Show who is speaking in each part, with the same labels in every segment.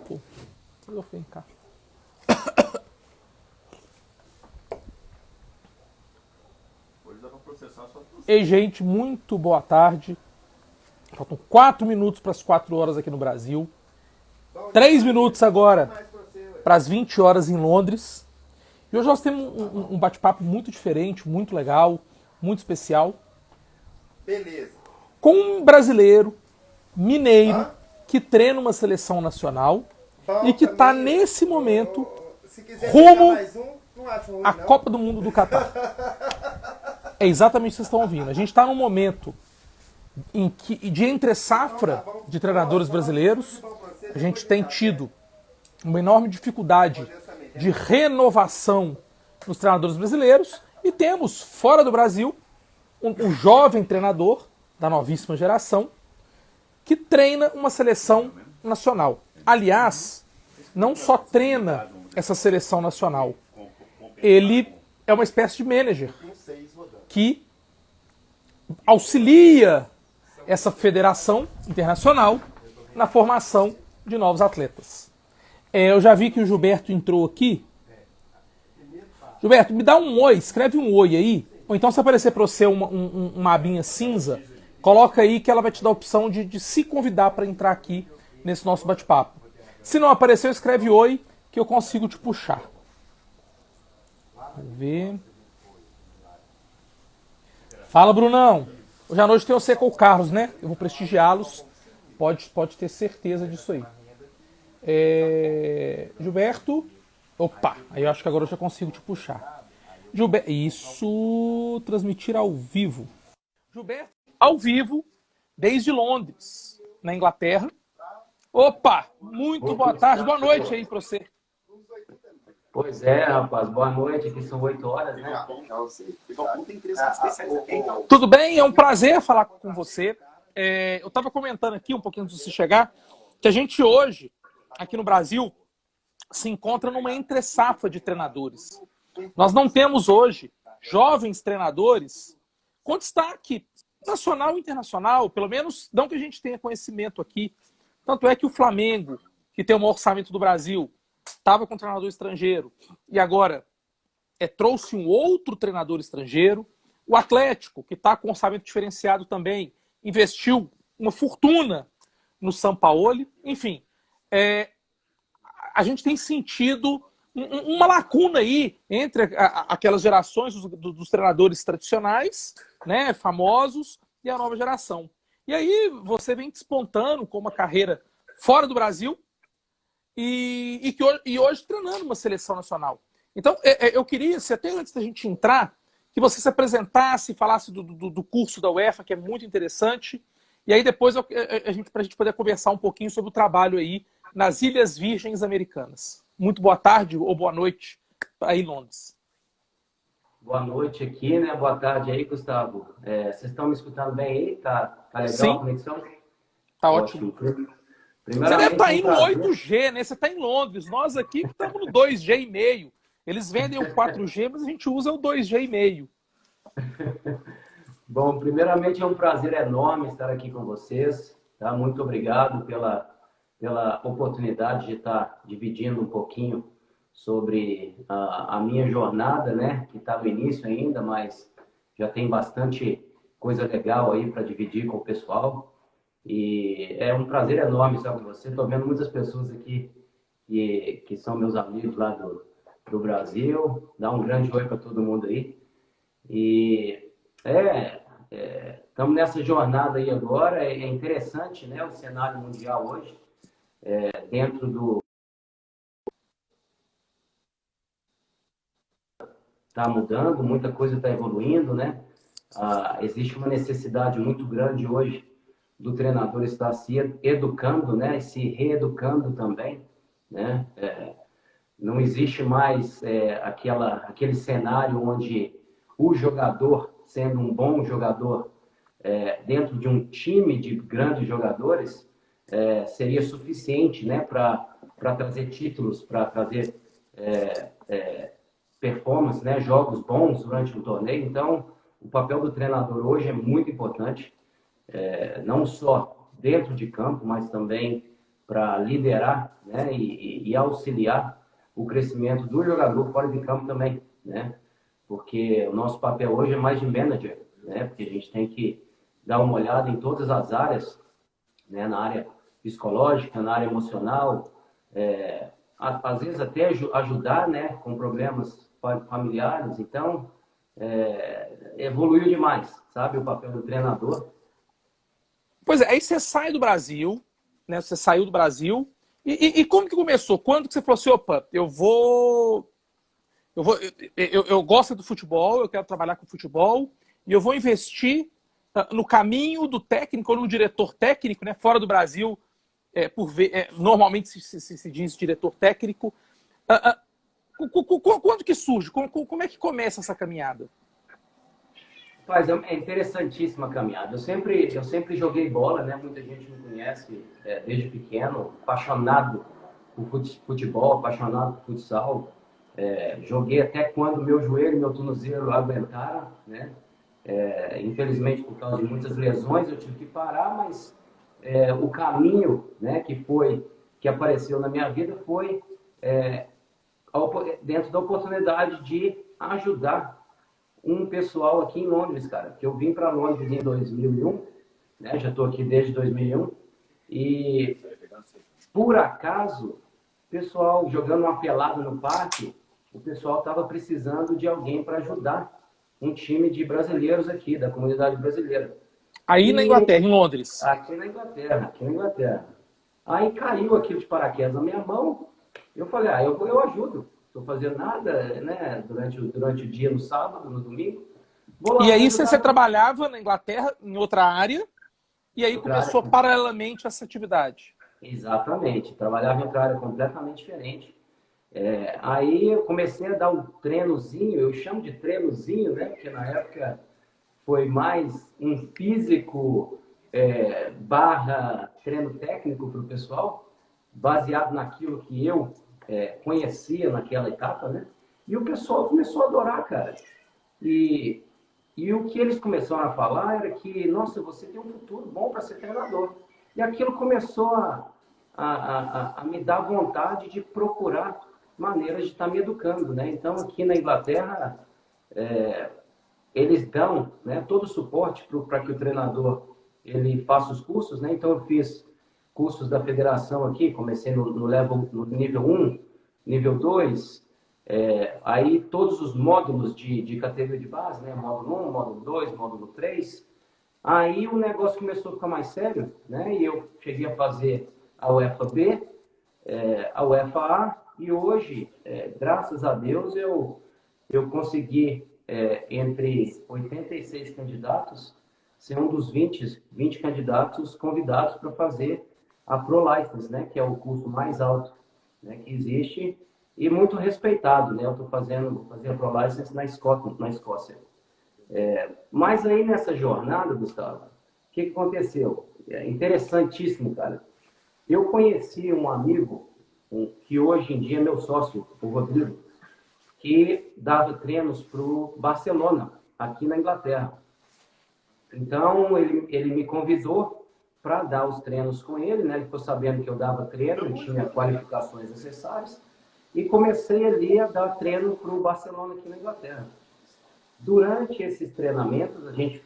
Speaker 1: pô. Vem cá. Ei, gente, muito boa tarde. Faltam 4 minutos para as 4 horas aqui no Brasil. 3 minutos agora para as 20 horas em Londres. E hoje nós temos um bate-papo muito diferente, muito legal, muito especial.
Speaker 2: Beleza.
Speaker 1: Com um brasileiro, mineiro, que treina uma seleção nacional e que está nesse momento rumo à Copa do Mundo do Catar. É exatamente o que vocês estão ouvindo. A gente está num momento de entre-safra de treinadores brasileiros. A gente tem tido uma enorme dificuldade de renovação nos treinadores brasileiros e temos, fora do Brasil, um jovem treinador da novíssima geração que treina uma seleção nacional. Aliás, não só treina essa seleção nacional, ele é uma espécie de manager que auxilia essa federação internacional na formação de novos atletas. Eu já vi que o Gilberto entrou aqui. Gilberto, me dá um oi, escreve um oi aí, ou então se aparecer para você uma abinha cinza, coloca aí que ela vai te dar a opção de se convidar para entrar aqui nesse nosso bate-papo. Se não apareceu, escreve oi que eu consigo te puxar. Vamos ver. Fala, Brunão. Hoje à noite tem você com o Carlos, né? Eu vou prestigiá-los. Pode ter certeza disso aí. Gilberto. Opa, aí eu acho que agora eu já consigo te puxar. Gilberto. Isso, transmitir ao vivo. Gilberto, ao vivo, desde Londres, na Inglaterra. Opa, muito boa tarde, boa noite aí para você.
Speaker 3: Pois é, rapaz, boa noite, aqui são 8 horas, né?
Speaker 1: Tudo bem? É um prazer falar com você. Eu estava comentando aqui, um pouquinho antes de você chegar, que a gente hoje, aqui no Brasil, se encontra numa entre-safra de treinadores. Nós não temos hoje jovens treinadores com destaque nacional e internacional, pelo menos não que a gente tenha conhecimento aqui. Tanto é que o Flamengo, que tem o maior orçamento do Brasil, estava com um treinador estrangeiro e agora trouxe um outro treinador estrangeiro. O Atlético, que está com um orçamento diferenciado também, investiu uma fortuna no Sampaoli. Enfim, a gente tem sentido uma lacuna aí entre aquelas gerações dos treinadores tradicionais, né, famosos, e a nova geração. E aí você vem despontando com uma carreira fora do Brasil e hoje treinando uma seleção nacional. Então, eu queria, se até antes da gente entrar, que você se apresentasse, falasse do curso da UEFA, que é muito interessante, e aí depois para a gente poder conversar um pouquinho sobre o trabalho aí nas Ilhas Virgens Americanas. Muito boa tarde ou boa noite aí em Londres.
Speaker 3: Boa noite aqui, né? Boa tarde aí, Gustavo. Vocês estão me escutando bem aí? Tá legal
Speaker 1: Sim.
Speaker 3: A conexão?
Speaker 1: Tá ótimo. Você deve estar aí no 8G, né? Você está em Londres. Nós aqui estamos no 2G e meio. Eles vendem o 4G, mas a gente usa o 2G e meio.
Speaker 3: Bom, primeiramente é um prazer enorme estar aqui com vocês. Tá? Muito obrigado pela oportunidade de estar dividindo um pouquinho sobre a minha jornada, né? Que está no início ainda, mas já tem bastante coisa legal aí para dividir com o pessoal. E é um prazer enorme estar com você. Estou vendo muitas pessoas aqui que são meus amigos lá do Brasil. Dá um grande oi para todo mundo aí. E estamos nessa jornada aí agora. É interessante, né? O cenário mundial hoje, dentro do... Está mudando, muita coisa está evoluindo, né? Existe uma necessidade muito grande hoje do treinador estar se educando, né? E se reeducando também, né? Não existe mais aquele cenário onde o jogador, sendo um bom jogador, dentro de um time de grandes jogadores, seria suficiente, né? Para trazer títulos, para trazer performance, né? Jogos bons durante um torneio. Então, o papel do treinador hoje é muito importante, não só dentro de campo, mas também para liderar, né, e auxiliar o crescimento do jogador fora de campo também, né? Porque o nosso papel hoje é mais de manager, né? Porque a gente tem que dar uma olhada em todas as áreas, né? Na área psicológica, na área emocional, às vezes até ajudar, né? Com problemas familiares. Então, evoluiu demais, sabe? O papel do treinador.
Speaker 1: Pois é, aí você sai do Brasil, né? Você saiu do Brasil. E como que começou? Quando que você falou assim, opa, eu gosto do futebol, eu quero trabalhar com futebol e eu vou investir no caminho do técnico ou no diretor técnico, né? Fora do Brasil, normalmente se diz diretor técnico. Quando que surge? Como é que começa essa caminhada?
Speaker 3: Mas é interessantíssima a caminhada. Eu sempre joguei bola, né? Muita gente me conhece desde pequeno, apaixonado por futebol, apaixonado por futsal. Joguei até quando meu joelho e meu tornozelo aguentaram, né? Infelizmente, por causa de muitas lesões, eu tive que parar, mas o caminho, né, que apareceu na minha vida foi dentro da oportunidade de ajudar um pessoal aqui em Londres, cara. Que eu vim para Londres em 2001, né? Já estou aqui desde 2001 e por acaso, pessoal jogando uma pelada no parque, o pessoal estava precisando de alguém para ajudar um time de brasileiros aqui, da comunidade brasileira.
Speaker 1: Aí na Inglaterra, em Londres.
Speaker 3: Aqui na Inglaterra. Aí caiu aquilo de paraquedas na minha mão. Eu falei, eu ajudo. Estou fazendo nada, né? Durante o dia, no sábado, no domingo.
Speaker 1: E aí você trabalhava na Inglaterra, em outra área, e aí começou paralelamente essa atividade.
Speaker 3: Exatamente. Trabalhava em outra área completamente diferente. Aí eu comecei a dar um treinozinho, eu chamo de treinozinho, né? Porque na época foi mais um físico barra treino técnico para o pessoal, baseado naquilo que eu conhecia naquela etapa, né? E o pessoal começou a adorar, cara. E o que eles começaram a falar era que, nossa, você tem um futuro bom para ser treinador. E aquilo começou a me dar vontade de procurar maneiras de estar me educando, né? Então, aqui na Inglaterra, eles dão, né, todo o suporte para que o treinador ele faça os cursos, né? Então, eu fiz cursos da federação aqui, comecei no nível 1, nível 2, aí todos os módulos de categoria de base, né? Módulo 1, módulo 2, módulo 3. Aí o negócio começou a ficar mais sério, né? E eu cheguei a fazer a UEFA B, a UEFA A, e hoje, graças a Deus, eu consegui, entre 86 candidatos, ser um dos 20 candidatos convidados para fazer a Pro License, né? Que é o curso mais alto, né, que existe e muito respeitado, né? Eu estou fazendo a Pro License na Escócia. Mas aí nessa jornada, Gustavo, o que aconteceu? É interessantíssimo, cara. Eu conheci um amigo que hoje em dia é meu sócio, o Rodrigo, que dava treinos para o Barcelona, aqui na Inglaterra. Então, ele me convidou para dar os treinos com ele, né? Ele ficou sabendo que eu dava treino, eu tinha qualificações necessárias, e comecei ali a dar treino para o Barcelona aqui na Inglaterra. Durante esses treinamentos, a gente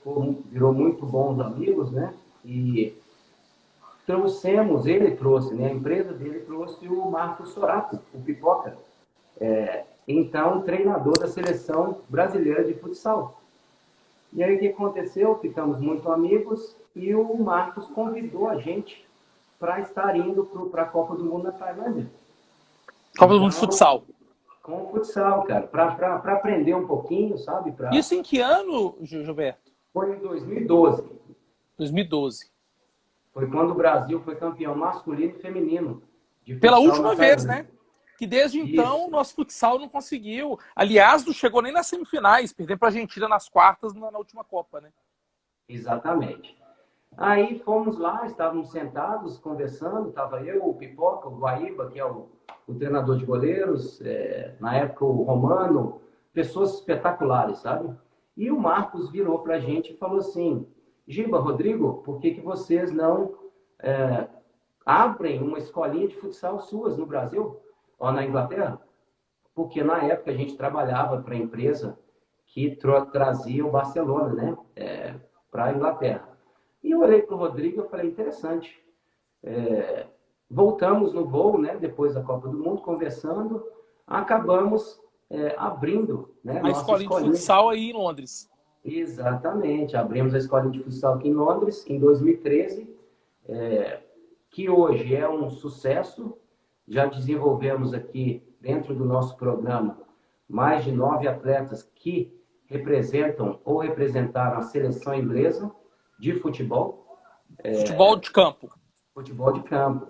Speaker 3: virou muito bons amigos, né? E ele trouxe, né? A empresa dele trouxe o Marcos Sorato, o Pipoca. Então, treinador da seleção brasileira de futsal. E aí o que aconteceu? Ficamos muito amigos e o Marcos convidou a gente para estar indo para a Copa do Mundo na Tailândia.
Speaker 1: Copa do Mundo de futsal.
Speaker 3: Com o futsal, cara, para aprender um pouquinho, sabe?
Speaker 1: Isso em que ano, Gilberto?
Speaker 3: Foi em 2012.
Speaker 1: 2012.
Speaker 3: Foi quando o Brasil foi campeão masculino e feminino.
Speaker 1: Pela última vez, né? Que desde então o nosso futsal não conseguiu. Aliás, não chegou nem nas semifinais. Perdeu para a Argentina nas quartas na última Copa, né?
Speaker 3: Exatamente. Aí fomos lá, estávamos sentados, conversando. Estava eu, o Pipoca, o Guaíba, que é o treinador de goleiros. Na época, o Romano. Pessoas espetaculares, sabe? E o Marcos virou para a gente e falou assim: Giba, Rodrigo, por que vocês não abrem uma escolinha de futsal suas no Brasil ou na Inglaterra? Porque na época a gente trabalhava para a empresa que trazia o Barcelona, né, para a Inglaterra. E eu olhei para o Rodrigo e falei, interessante. Voltamos no voo, né, depois da Copa do Mundo, conversando, acabamos abrindo, né,
Speaker 1: A
Speaker 3: nossa
Speaker 1: escolinha de
Speaker 3: escolinha.
Speaker 1: futsal aí em Londres.
Speaker 3: Exatamente, abrimos a escolinha de futsal aqui em Londres, em 2013, que hoje é um sucesso. Já desenvolvemos aqui, dentro do nosso programa, mais de 9 atletas que representam ou representaram a seleção inglesa de futebol.
Speaker 1: Futebol de campo.
Speaker 3: Futebol de campo.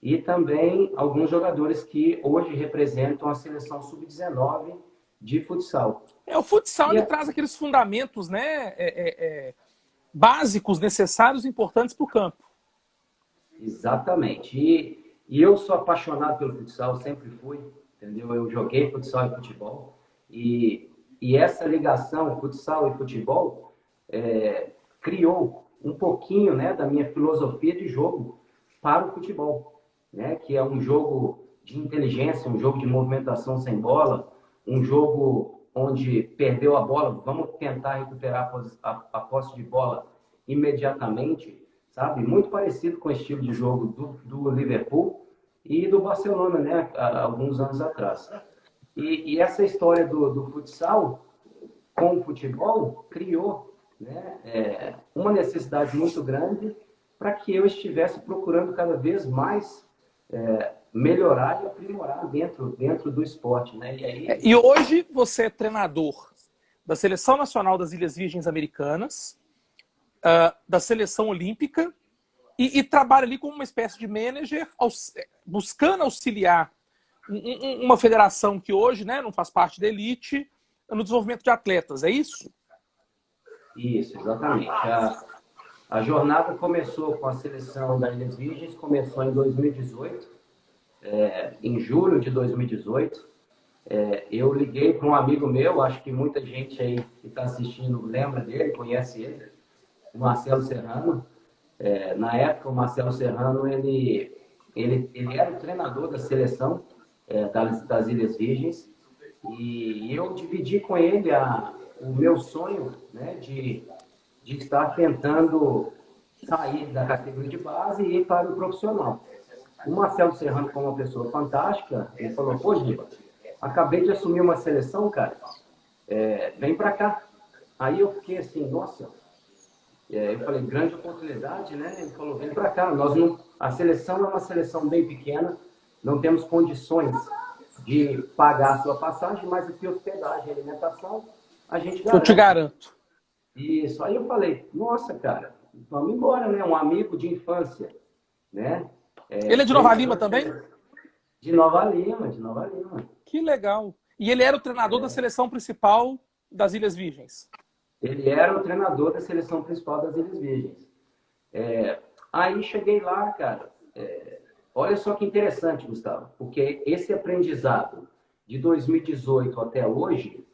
Speaker 3: E também alguns jogadores que hoje representam a seleção sub-19 de futsal.
Speaker 1: O futsal ele traz aqueles fundamentos, né, básicos, necessários, importantes para o campo.
Speaker 3: Exatamente. E eu sou apaixonado pelo futsal, sempre fui, entendeu? Eu joguei futsal e futebol. E essa ligação, futsal e futebol, criou um pouquinho, né, da minha filosofia de jogo para o futebol, né, que é um jogo de inteligência, um jogo de movimentação sem bola, um jogo onde perdeu a bola, vamos tentar recuperar a posse de bola imediatamente, sabe? Muito parecido com o estilo de jogo do Liverpool e do Barcelona, né, há alguns anos atrás. E essa história do futsal com o futebol criou, né, uma necessidade muito grande para que eu estivesse procurando cada vez mais melhorar e aprimorar dentro do esporte, né?
Speaker 1: E hoje você é treinador da Seleção Nacional das Ilhas Virgens Americanas, da Seleção Olímpica, e trabalha ali como uma espécie de manager, buscando auxiliar uma federação que hoje, né, não faz parte da elite, no desenvolvimento de atletas, é isso?
Speaker 3: Isso, exatamente. A jornada começou com a seleção das Ilhas Virgens, começou em 2018, em julho de 2018. Eu liguei para um amigo meu, acho que muita gente aí que está assistindo lembra dele, conhece ele, o Marcelo Serrano. Na época, o Marcelo Serrano, ele era o treinador da seleção das Ilhas Virgens, e eu dividi com ele o meu sonho, né, de estar tentando sair da categoria de base e ir para o profissional. O Marcelo Serrano, como uma pessoa fantástica, ele falou, pô, Giba, acabei de assumir uma seleção, cara, vem para cá. Aí eu fiquei assim, nossa, eu falei, grande oportunidade, né? Ele falou, vem para cá. A seleção é uma seleção bem pequena, não temos condições de pagar a sua passagem, mas aqui hospedagem e alimentação, a gente garante.
Speaker 1: Eu te garanto.
Speaker 3: Isso. Aí eu falei, nossa, cara, vamos embora, né? Um amigo de infância, né?
Speaker 1: Ele é de Nova Lima também?
Speaker 3: De Nova Lima, de Nova Lima.
Speaker 1: Que legal. E ele era o treinador da seleção principal das Ilhas Virgens?
Speaker 3: Ele era o treinador da seleção principal das Ilhas Virgens. Aí cheguei lá, cara. Olha só que interessante, Gustavo, porque esse aprendizado de 2018 até hoje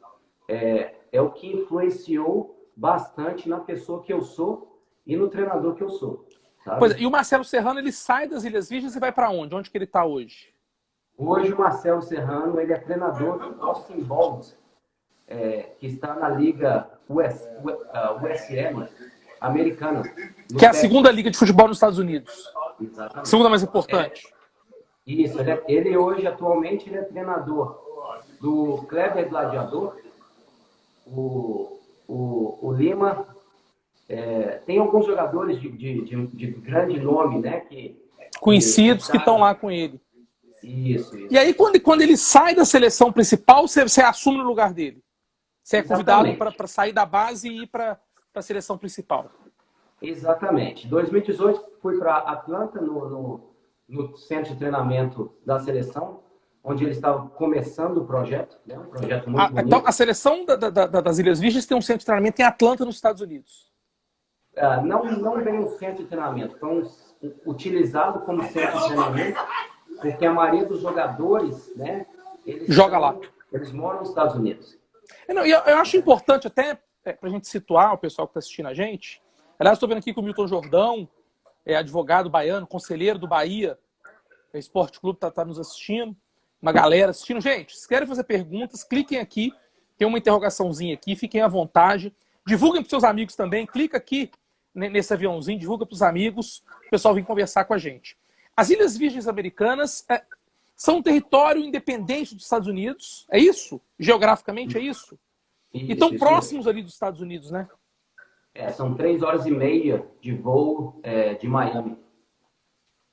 Speaker 3: é o que influenciou bastante na pessoa que eu sou e no treinador que eu sou. Sabe?
Speaker 1: Pois, e o Marcelo Serrano, ele sai das Ilhas Virgens e vai para onde? Onde que ele está hoje?
Speaker 3: Hoje o Marcelo Serrano, ele é treinador do Austin Bolt, que está na Liga USL americana.
Speaker 1: Que é a segunda liga de futebol nos Estados Unidos.
Speaker 3: Exatamente.
Speaker 1: Segunda mais importante.
Speaker 3: Isso, ele hoje, atualmente, ele é treinador do Kleber Gladiador, o Lima. Tem alguns jogadores de grande nome, né?
Speaker 1: Conhecidos que estão lá com ele.
Speaker 3: Isso.
Speaker 1: E aí, quando ele sai da seleção principal, você assume no lugar dele? Você é convidado para sair da base e ir para a seleção principal?
Speaker 3: Exatamente. Em 2018, fui para Atlanta, no centro de treinamento da seleção, onde eles estavam começando o projeto, né? Um projeto muito bonito.
Speaker 1: Então, a seleção das Ilhas Virgens tem um centro de treinamento em Atlanta, nos Estados Unidos?
Speaker 3: Não vem um centro de treinamento, foi utilizado como centro de treinamento, porque a maioria dos jogadores, né,
Speaker 1: joga lá.
Speaker 3: Eles moram nos Estados Unidos.
Speaker 1: Eu acho importante até para a gente situar o pessoal que está assistindo a gente. Aliás, estou vendo aqui que o Milton Jordão advogado baiano, conselheiro do Bahia Esporte Clube, tá nos assistindo. Uma galera assistindo. Gente, se querem fazer perguntas, cliquem aqui. Tem uma interrogaçãozinha aqui, fiquem à vontade. Divulguem para seus amigos também. Clica aqui nesse aviãozinho, divulga para os amigos. O pessoal vem conversar com a gente. As Ilhas Virgens Americanas são um território independente dos Estados Unidos. É isso? Geograficamente é isso? E estão próximos ali dos Estados Unidos, né?
Speaker 3: São 3 horas e meia de voo de Miami.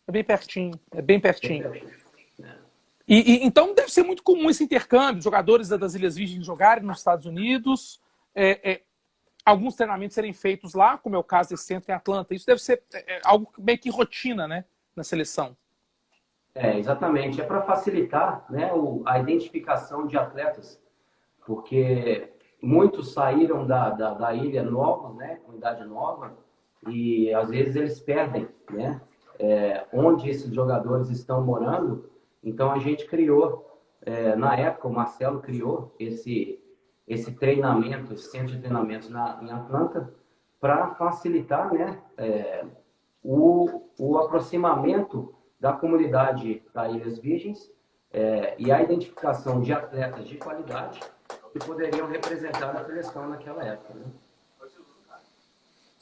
Speaker 1: É bem pertinho. É bem pertinho. Então deve ser muito comum esse intercâmbio, jogadores das Ilhas Virgens jogarem nos Estados Unidos, alguns treinamentos serem feitos lá, como é o caso desse centro em Atlanta. Isso deve ser algo meio que rotina, né, na seleção.
Speaker 3: Exatamente. É para facilitar, né, a identificação de atletas, porque muitos saíram da ilha novos, né, com idade nova, e às vezes eles perdem, né, onde esses jogadores estão morando. Então a gente criou, na época o Marcelo criou esse treinamento, esse centro de treinamentos em Atlanta, para facilitar, né, o aproximamento da comunidade das Ilhas Virgens e a identificação de atletas de qualidade que poderiam representar a seleção naquela época, né?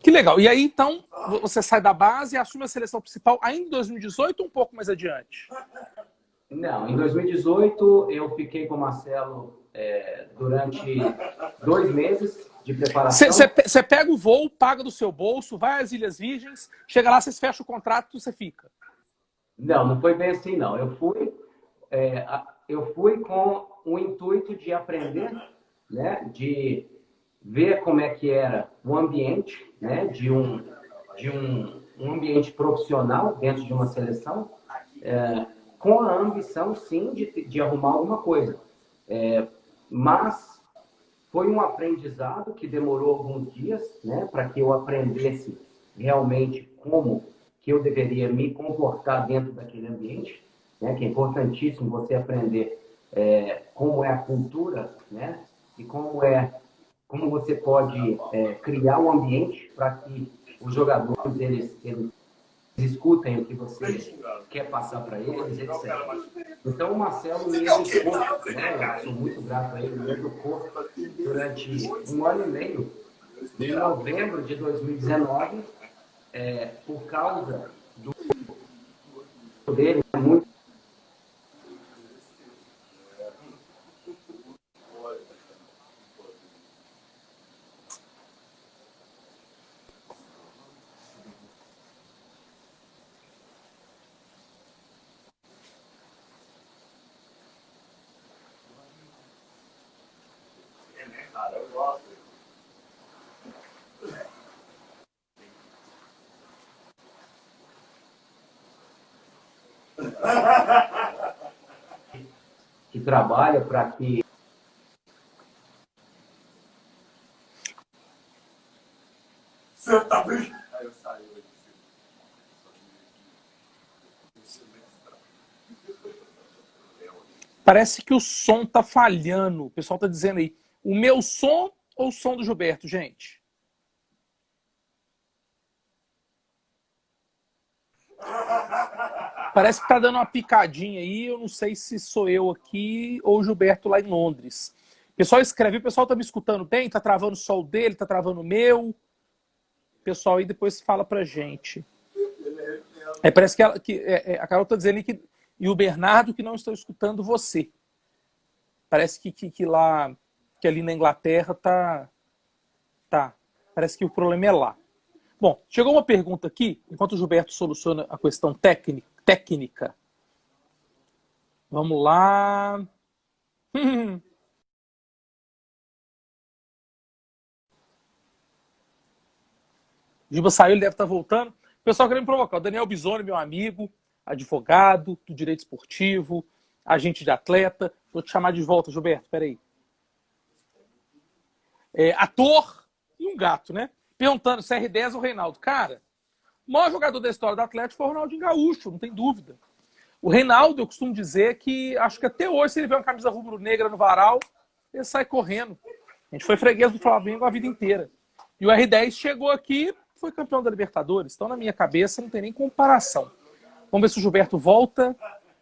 Speaker 1: Que legal. E aí, então, você sai da base e assume a seleção principal ainda em 2018 ou um pouco mais adiante?
Speaker 3: Não, em 2018 eu fiquei com o Marcelo durante 2 meses de preparação.
Speaker 1: Você pega o voo, paga do seu bolso, vai às Ilhas Virgens, chega lá, vocês fecham o contrato e você fica.
Speaker 3: Não foi bem assim, não. Eu fui com o intuito de aprender, né, de ver como é que era o ambiente, né, de um ambiente profissional dentro de uma seleção, com a ambição, sim, de arrumar alguma coisa. Mas foi um aprendizado que demorou alguns dias, né, para que eu aprendesse realmente como que eu deveria me comportar dentro daquele ambiente, né, que é importantíssimo você aprender como é a cultura, né, e como você pode criar um ambiente para que os jogadores eles escutem o que você quer passar para eles, etc. Então o Marcelo me educou, né, eu sou muito grato a ele, me educou durante 1 ano e meio, em novembro de 2019, por causa dele, muito. Que trabalha para que
Speaker 2: Você tá brincando? Aí eu saí.
Speaker 1: Parece que o som tá falhando. O pessoal tá dizendo aí. O meu som ou o som do Gilberto, gente? Parece que tá dando uma picadinha aí. Eu não sei se sou eu aqui ou o Gilberto lá em Londres. O pessoal escreve, o pessoal tá me escutando bem? Tá travando o som dele? Tá travando o meu? O pessoal aí depois fala pra gente. Parece que a Carol tá dizendo que... E o Bernardo que não estão escutando você. Parece que lá... Que ali na Inglaterra tá. Parece que o problema é lá. Bom, chegou uma pergunta aqui, enquanto o Gilberto soluciona a questão técnica. Vamos lá. Giba saiu, ele deve estar voltando. O pessoal querendo me provocar. O Daniel Bisoni, meu amigo, advogado do direito esportivo, agente de atleta. Vou te chamar de volta, Gilberto, peraí. Ator e um gato, né? Perguntando se R10 ou Reinaldo. Cara, o maior jogador da história do Atlético foi o Ronaldinho Gaúcho, não tem dúvida. O Reinaldo, eu costumo dizer que acho que até hoje, se ele vê uma camisa rubro-negra no varal, ele sai correndo. A gente foi freguês do Flamengo a vida inteira. E o R10 chegou aqui, foi campeão da Libertadores, então na minha cabeça não tem nem comparação. Vamos ver se o Gilberto volta.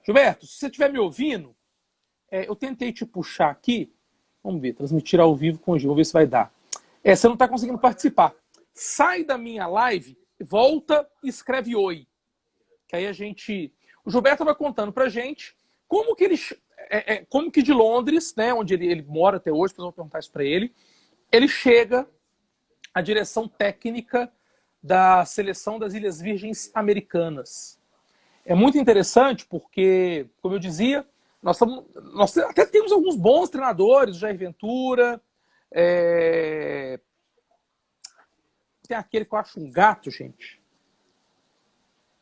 Speaker 1: Gilberto, se você estiver me ouvindo, eu tentei te puxar aqui. Vamos ver, transmitir ao vivo com o Gil, vamos ver se vai dar. Você não está conseguindo participar. Sai da minha live, volta e escreve oi. Que aí a gente... O Gilberto vai contando pra gente como que ele... como que de Londres, né, onde ele mora até hoje, depois eu vou perguntar isso pra ele chega à direção técnica da seleção das Ilhas Virgens Americanas. É muito interessante porque, como eu dizia, nós até temos alguns bons treinadores, o Jair Ventura, tem aquele que eu acho um gato, gente.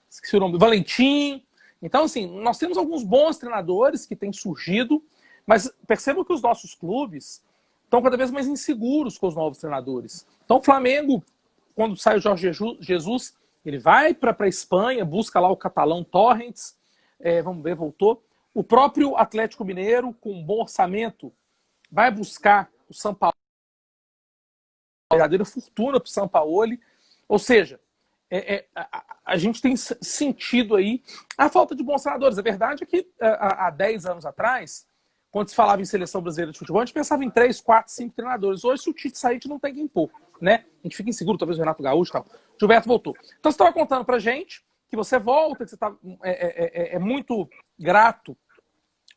Speaker 1: Esqueci o nome, Valentim. Então, assim, nós temos alguns bons treinadores que têm surgido, mas percebam que os nossos clubes estão cada vez mais inseguros com os novos treinadores. Então, o Flamengo, quando sai o Jorge Jesus, ele vai para a Espanha, busca lá o catalão Torrents, vamos ver, voltou. O próprio Atlético Mineiro, com um bom orçamento, vai buscar o Sampaoli, uma verdadeira fortuna para o Sampaoli. Ou seja, a gente tem sentido aí a falta de bons treinadores. A verdade é que há 10 anos atrás, quando se falava em seleção brasileira de futebol, a gente pensava em 3, 4, 5 treinadores. Hoje, se o Tite sair, a gente não tem quem pôr, né? A gente fica inseguro, talvez o Renato Gaúcho e tal. Gilberto voltou. Então, você estava contando pra gente que você volta, que você é muito grato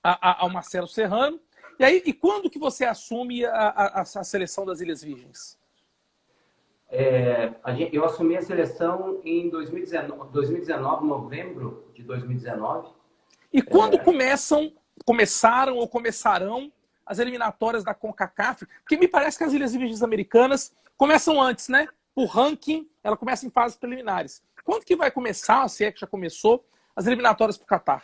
Speaker 1: ao Marcelo Serrano. E aí, e quando que você assume a seleção das Ilhas Virgens?
Speaker 3: Eu assumi a seleção em 2019, novembro de 2019.
Speaker 1: E quando começaram ou começarão as eliminatórias da CONCACAF? Porque me parece que as Ilhas Virgens Americanas começam antes, né? O ranking, ela começa em fases preliminares. Quando que vai começar, se é que já começou, as eliminatórias para o Catar?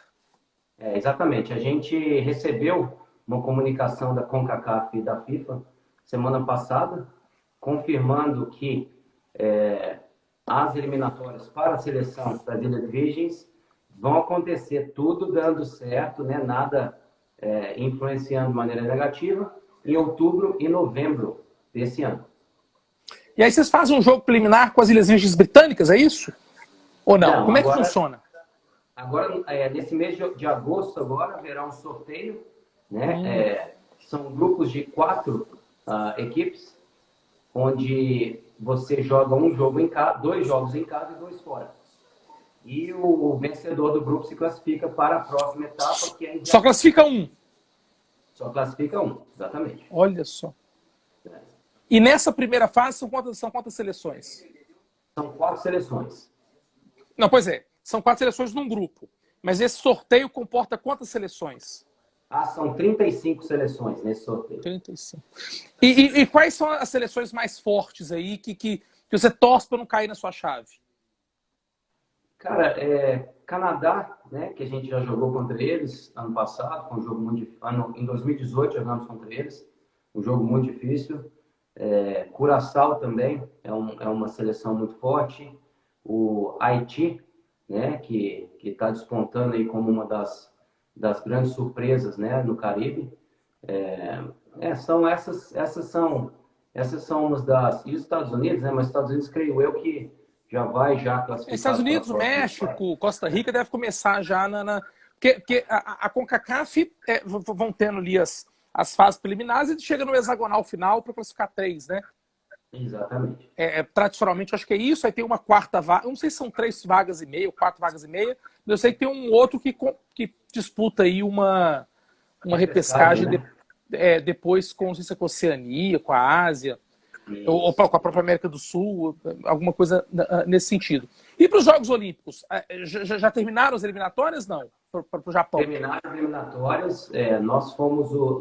Speaker 3: Exatamente. A gente recebeu uma comunicação da CONCACAF e da FIFA semana passada, confirmando que as eliminatórias para a seleção das Ilhas Virgens vão acontecer tudo dando certo, né? Nada influenciando de maneira negativa, em outubro e novembro desse ano.
Speaker 1: E aí vocês fazem um jogo preliminar com as Ilhas Virgens Britânicas, é isso? Ou não?
Speaker 3: Não,
Speaker 1: como é que funciona?
Speaker 3: Agora, nesse mês de agosto, agora, haverá um sorteio, né? São grupos de 4 equipes, onde você joga um jogo em casa, 2 jogos em casa e 2 fora. E o vencedor do grupo se classifica para a próxima etapa, que é
Speaker 1: Só classifica um?
Speaker 3: Só classifica um, exatamente.
Speaker 1: Olha só. E nessa primeira fase são quantas seleções?
Speaker 3: São 4 seleções.
Speaker 1: Não, pois é. São 4 seleções num grupo. Mas esse sorteio comporta quantas seleções?
Speaker 3: São 35 seleções nesse sorteio.
Speaker 1: 35. E quais são as seleções mais fortes aí que você torce para não cair na sua chave?
Speaker 3: Cara, Canadá, né, que a gente já jogou contra eles ano passado, foi um jogo muito difícil. Em 2018 jogamos contra eles, um jogo muito difícil. Curaçao também é uma seleção muito forte. O Haiti, né, que está despontando aí como uma das grandes surpresas, né, no Caribe. Essas são umas das... E os Estados Unidos, né, mas os Estados Unidos, creio eu, que já classificado.
Speaker 1: Estados Unidos, México, Costa Rica deve começar já porque a CONCACAF vão tendo ali as fases preliminares e chega no hexagonal final para classificar 3, né?
Speaker 3: Exatamente.
Speaker 1: Tradicionalmente, acho que é isso. Aí tem uma quarta vaga. Eu não sei se são 3 vagas e meia ou 4 vagas e meia. Mas eu sei que tem um outro que disputa aí uma repescagem, né? Depois com, não sei se é com a Oceania, com a Ásia, ou com a própria América do Sul, alguma coisa nesse sentido. E para os Jogos Olímpicos? Já terminaram as eliminatórias? Não? Para o Japão?
Speaker 3: Terminaram as eliminatórias.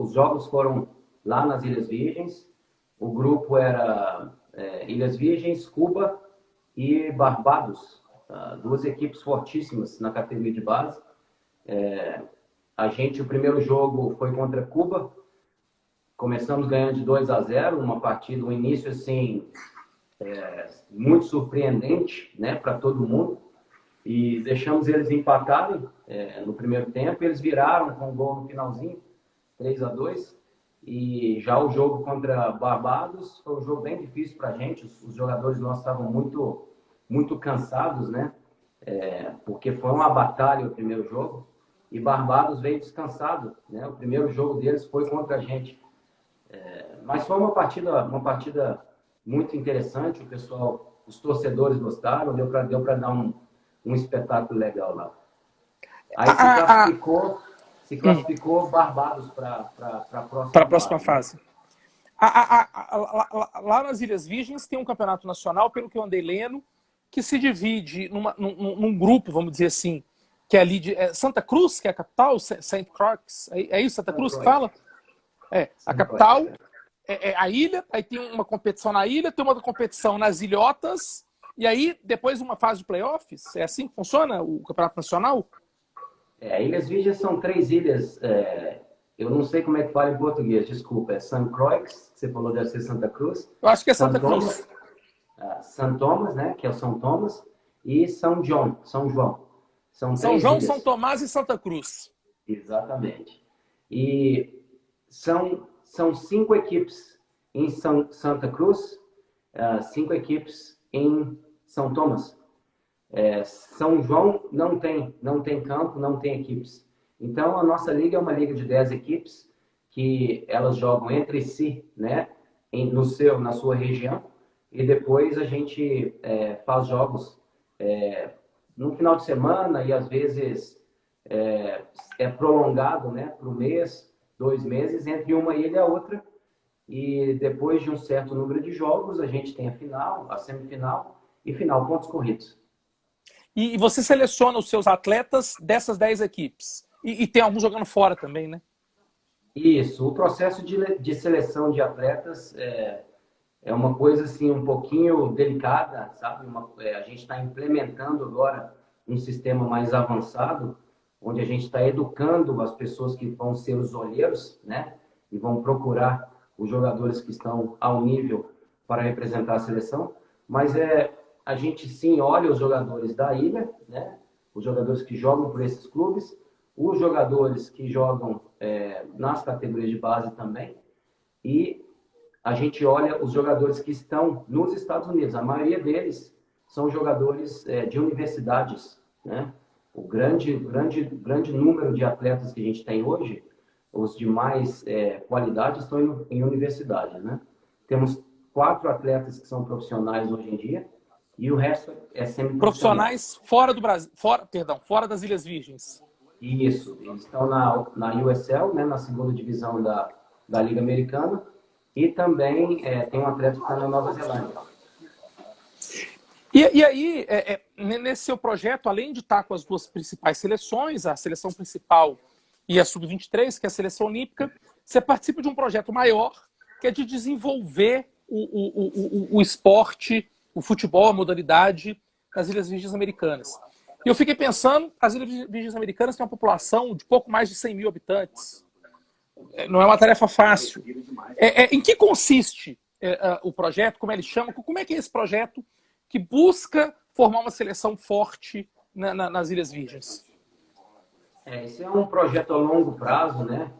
Speaker 3: Os jogos foram lá nas Ilhas Virgens. O grupo era Ilhas Virgens, Cuba e Barbados. 2 equipes fortíssimas na categoria de base. O primeiro jogo foi contra Cuba. Começamos ganhando de 2-0, uma partida, um início assim, muito surpreendente, né, para todo mundo. E deixamos eles empatarem no primeiro tempo. Eles viraram com um gol no finalzinho, 3-2. E já o jogo contra Barbados foi um jogo bem difícil para a gente. Os jogadores nossos estavam muito cansados, né? Porque foi uma batalha o primeiro jogo. E Barbados veio descansado, né? O primeiro jogo deles foi contra a gente. Mas foi uma partida muito interessante. O pessoal, os torcedores gostaram. Deu para dar um espetáculo legal lá. Aí se classificou Barbados para
Speaker 1: a próxima fase. Lá nas Ilhas Virgens tem um campeonato nacional, pelo que eu andei lendo, que se divide num grupo, vamos dizer assim, que é ali de Santa Cruz, que é a capital, Saint Croix, é isso, Santa Cruz que fala? A capital, a ilha, aí tem uma competição na ilha, tem uma competição nas ilhotas, e aí depois uma fase de playoffs. É assim que funciona o campeonato nacional?
Speaker 3: Ilhas Virgens são 3 ilhas, eu não sei como é que fala em português, desculpa, é St. Croix, que você falou deve ser Santa Cruz.
Speaker 1: Eu acho que é Santa Cruz.
Speaker 3: São Thomas, né, que é o São Thomas, e São João. São
Speaker 1: João,
Speaker 3: ilhas.
Speaker 1: São Tomás e Santa Cruz.
Speaker 3: Exatamente. E são 5 equipes em Santa Cruz, 5 equipes em São Thomas. São João não tem campo, não tem equipes. Então, a nossa liga é uma liga de 10 equipes que elas jogam entre si, né, na sua região, e depois a gente faz jogos no final de semana e às vezes é prolongado, né, por um mês, 2 meses, entre uma ilha e a outra. E depois de um certo número de jogos, a gente tem a final, a semifinal e final, pontos corridos.
Speaker 1: E você seleciona os seus atletas dessas 10 equipes. E tem alguns jogando fora também, né?
Speaker 3: Isso. O processo de seleção de atletas é uma coisa assim um pouquinho delicada, sabe? A gente está implementando agora um sistema mais avançado, onde a gente está educando as pessoas que vão ser os olheiros, né? E vão procurar os jogadores que estão ao nível para representar a seleção. Mas a gente sim olha os jogadores da ilha, né? Os jogadores que jogam por esses clubes, os jogadores que jogam nas categorias de base também, e a gente olha os jogadores que estão nos Estados Unidos. A maioria deles são jogadores de universidades, né? O grande número de atletas que a gente tem hoje, os de mais qualidade, estão em universidades, né? Temos 4 atletas que são profissionais hoje em dia e o resto é semi-profissional.
Speaker 1: Profissionais fora do Brasil, fora das Ilhas Virgens.
Speaker 3: Isso, eles estão na USL, né, na segunda divisão da Liga Americana, e também tem um atleta que está na Nova Zelândia.
Speaker 1: E aí, nesse seu projeto, além de estar com as 2 principais seleções, a seleção principal e a Sub-23, que é a seleção olímpica, você participa de um projeto maior, que é de desenvolver o esporte, o futebol, a modalidade nas Ilhas Virgens Americanas. E eu fiquei pensando, as Ilhas Virgens Americanas têm uma população de pouco mais de 100 mil habitantes. Não é uma tarefa fácil. Em que consiste o projeto? Como ele chama? Como é que é esse projeto que busca formar uma seleção forte nas Ilhas Virgens?
Speaker 3: Esse é um projeto a longo prazo, né?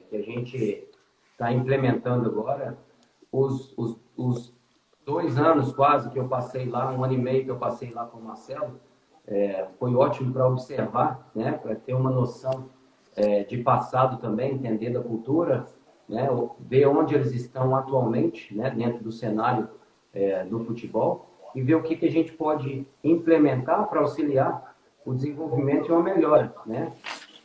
Speaker 3: Que a gente está implementando agora. Os 2 anos quase que eu passei lá, 1 ano e meio que eu passei lá com o Marcelo, foi ótimo para observar, né? Para ter uma noção de passado também, entender da cultura, né? Ver onde eles estão atualmente, né? Dentro do cenário do futebol, e ver o que a gente pode implementar para auxiliar o desenvolvimento e uma melhora, né?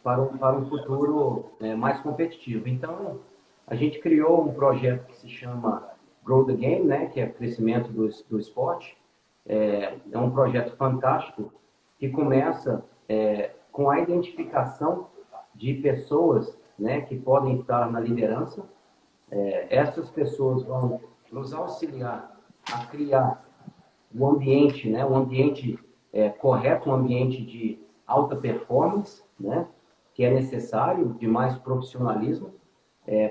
Speaker 3: Para um futuro mais competitivo. Então, a gente criou um projeto que se chama Grow the Game, né? Que é o crescimento do esporte. É um projeto fantástico que começa com a identificação de pessoas, né, que podem estar na liderança. Essas pessoas vão nos auxiliar a criar o ambiente, né, um ambiente correto, um ambiente de alta performance, né, que é necessário, de mais profissionalismo,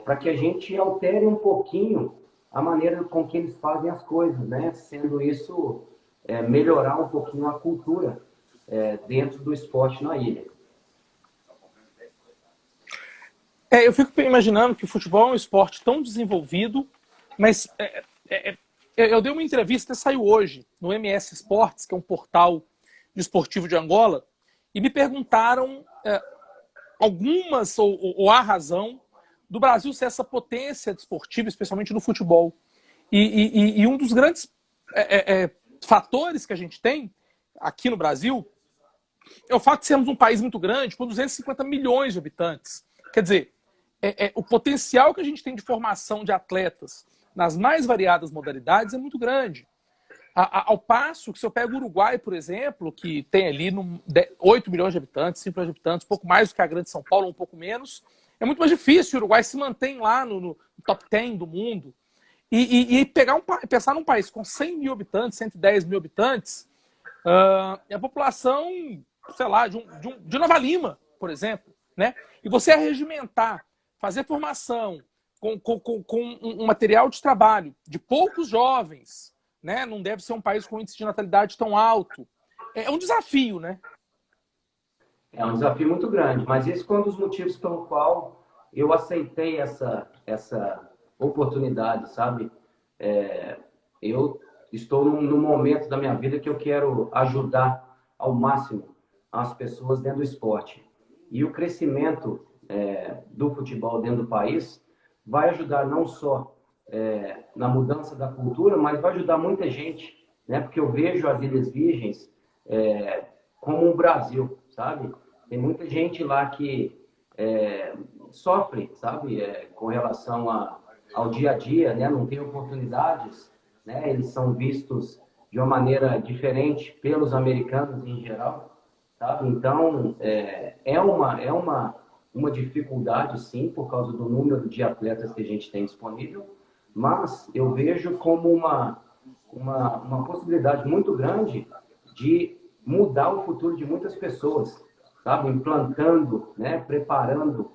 Speaker 3: para que a gente altere um pouquinho a maneira com que eles fazem as coisas, né, sendo isso melhorar um pouquinho a cultura dentro do esporte na ilha.
Speaker 1: Eu fico imaginando que o futebol é um esporte tão desenvolvido, mas eu dei uma entrevista, saiu hoje, no MS Esportes, que é um portal desportivo de Angola, e me perguntaram algumas, ou a razão, do Brasil ser essa potência desportiva, especialmente no futebol. E um dos grandes fatores que a gente tem aqui no Brasil é o fato de sermos um país muito grande, com 250 milhões de habitantes. Quer dizer, o potencial que a gente tem de formação de atletas nas mais variadas modalidades é muito grande. Ao passo que, se eu pego o Uruguai, por exemplo, que tem ali 8 milhões de habitantes, 5 milhões de habitantes, um pouco mais do que a grande São Paulo, um pouco menos, é muito mais difícil. O Uruguai se mantém lá no top 10 do mundo. E pensar num país com 100 mil habitantes, 110 mil habitantes, a população, sei lá, de Nova Lima, por exemplo, né? E você arregimentar, fazer formação com um material de trabalho de poucos jovens, né? Não deve ser um país com índice de natalidade tão alto. É um desafio, né?
Speaker 3: É um desafio muito grande, mas esse foi um dos motivos pelo qual eu aceitei essa oportunidade, sabe? Eu estou num momento da minha vida que eu quero ajudar ao máximo as pessoas dentro do esporte. E o crescimento do futebol dentro do país vai ajudar não só na mudança da cultura, mas vai ajudar muita gente, né? Porque eu vejo as Ilhas Virgens como o Brasil, sabe? Tem muita gente lá que sofre, sabe? Com relação ao dia a dia, né? Não tem oportunidades, né? Eles são vistos de uma maneira diferente pelos americanos em geral, sabe? Então, é uma dificuldade, sim, por causa do número de atletas que a gente tem disponível, mas eu vejo como uma possibilidade muito grande de mudar o futuro de muitas pessoas, sabe? Implantando, né? Preparando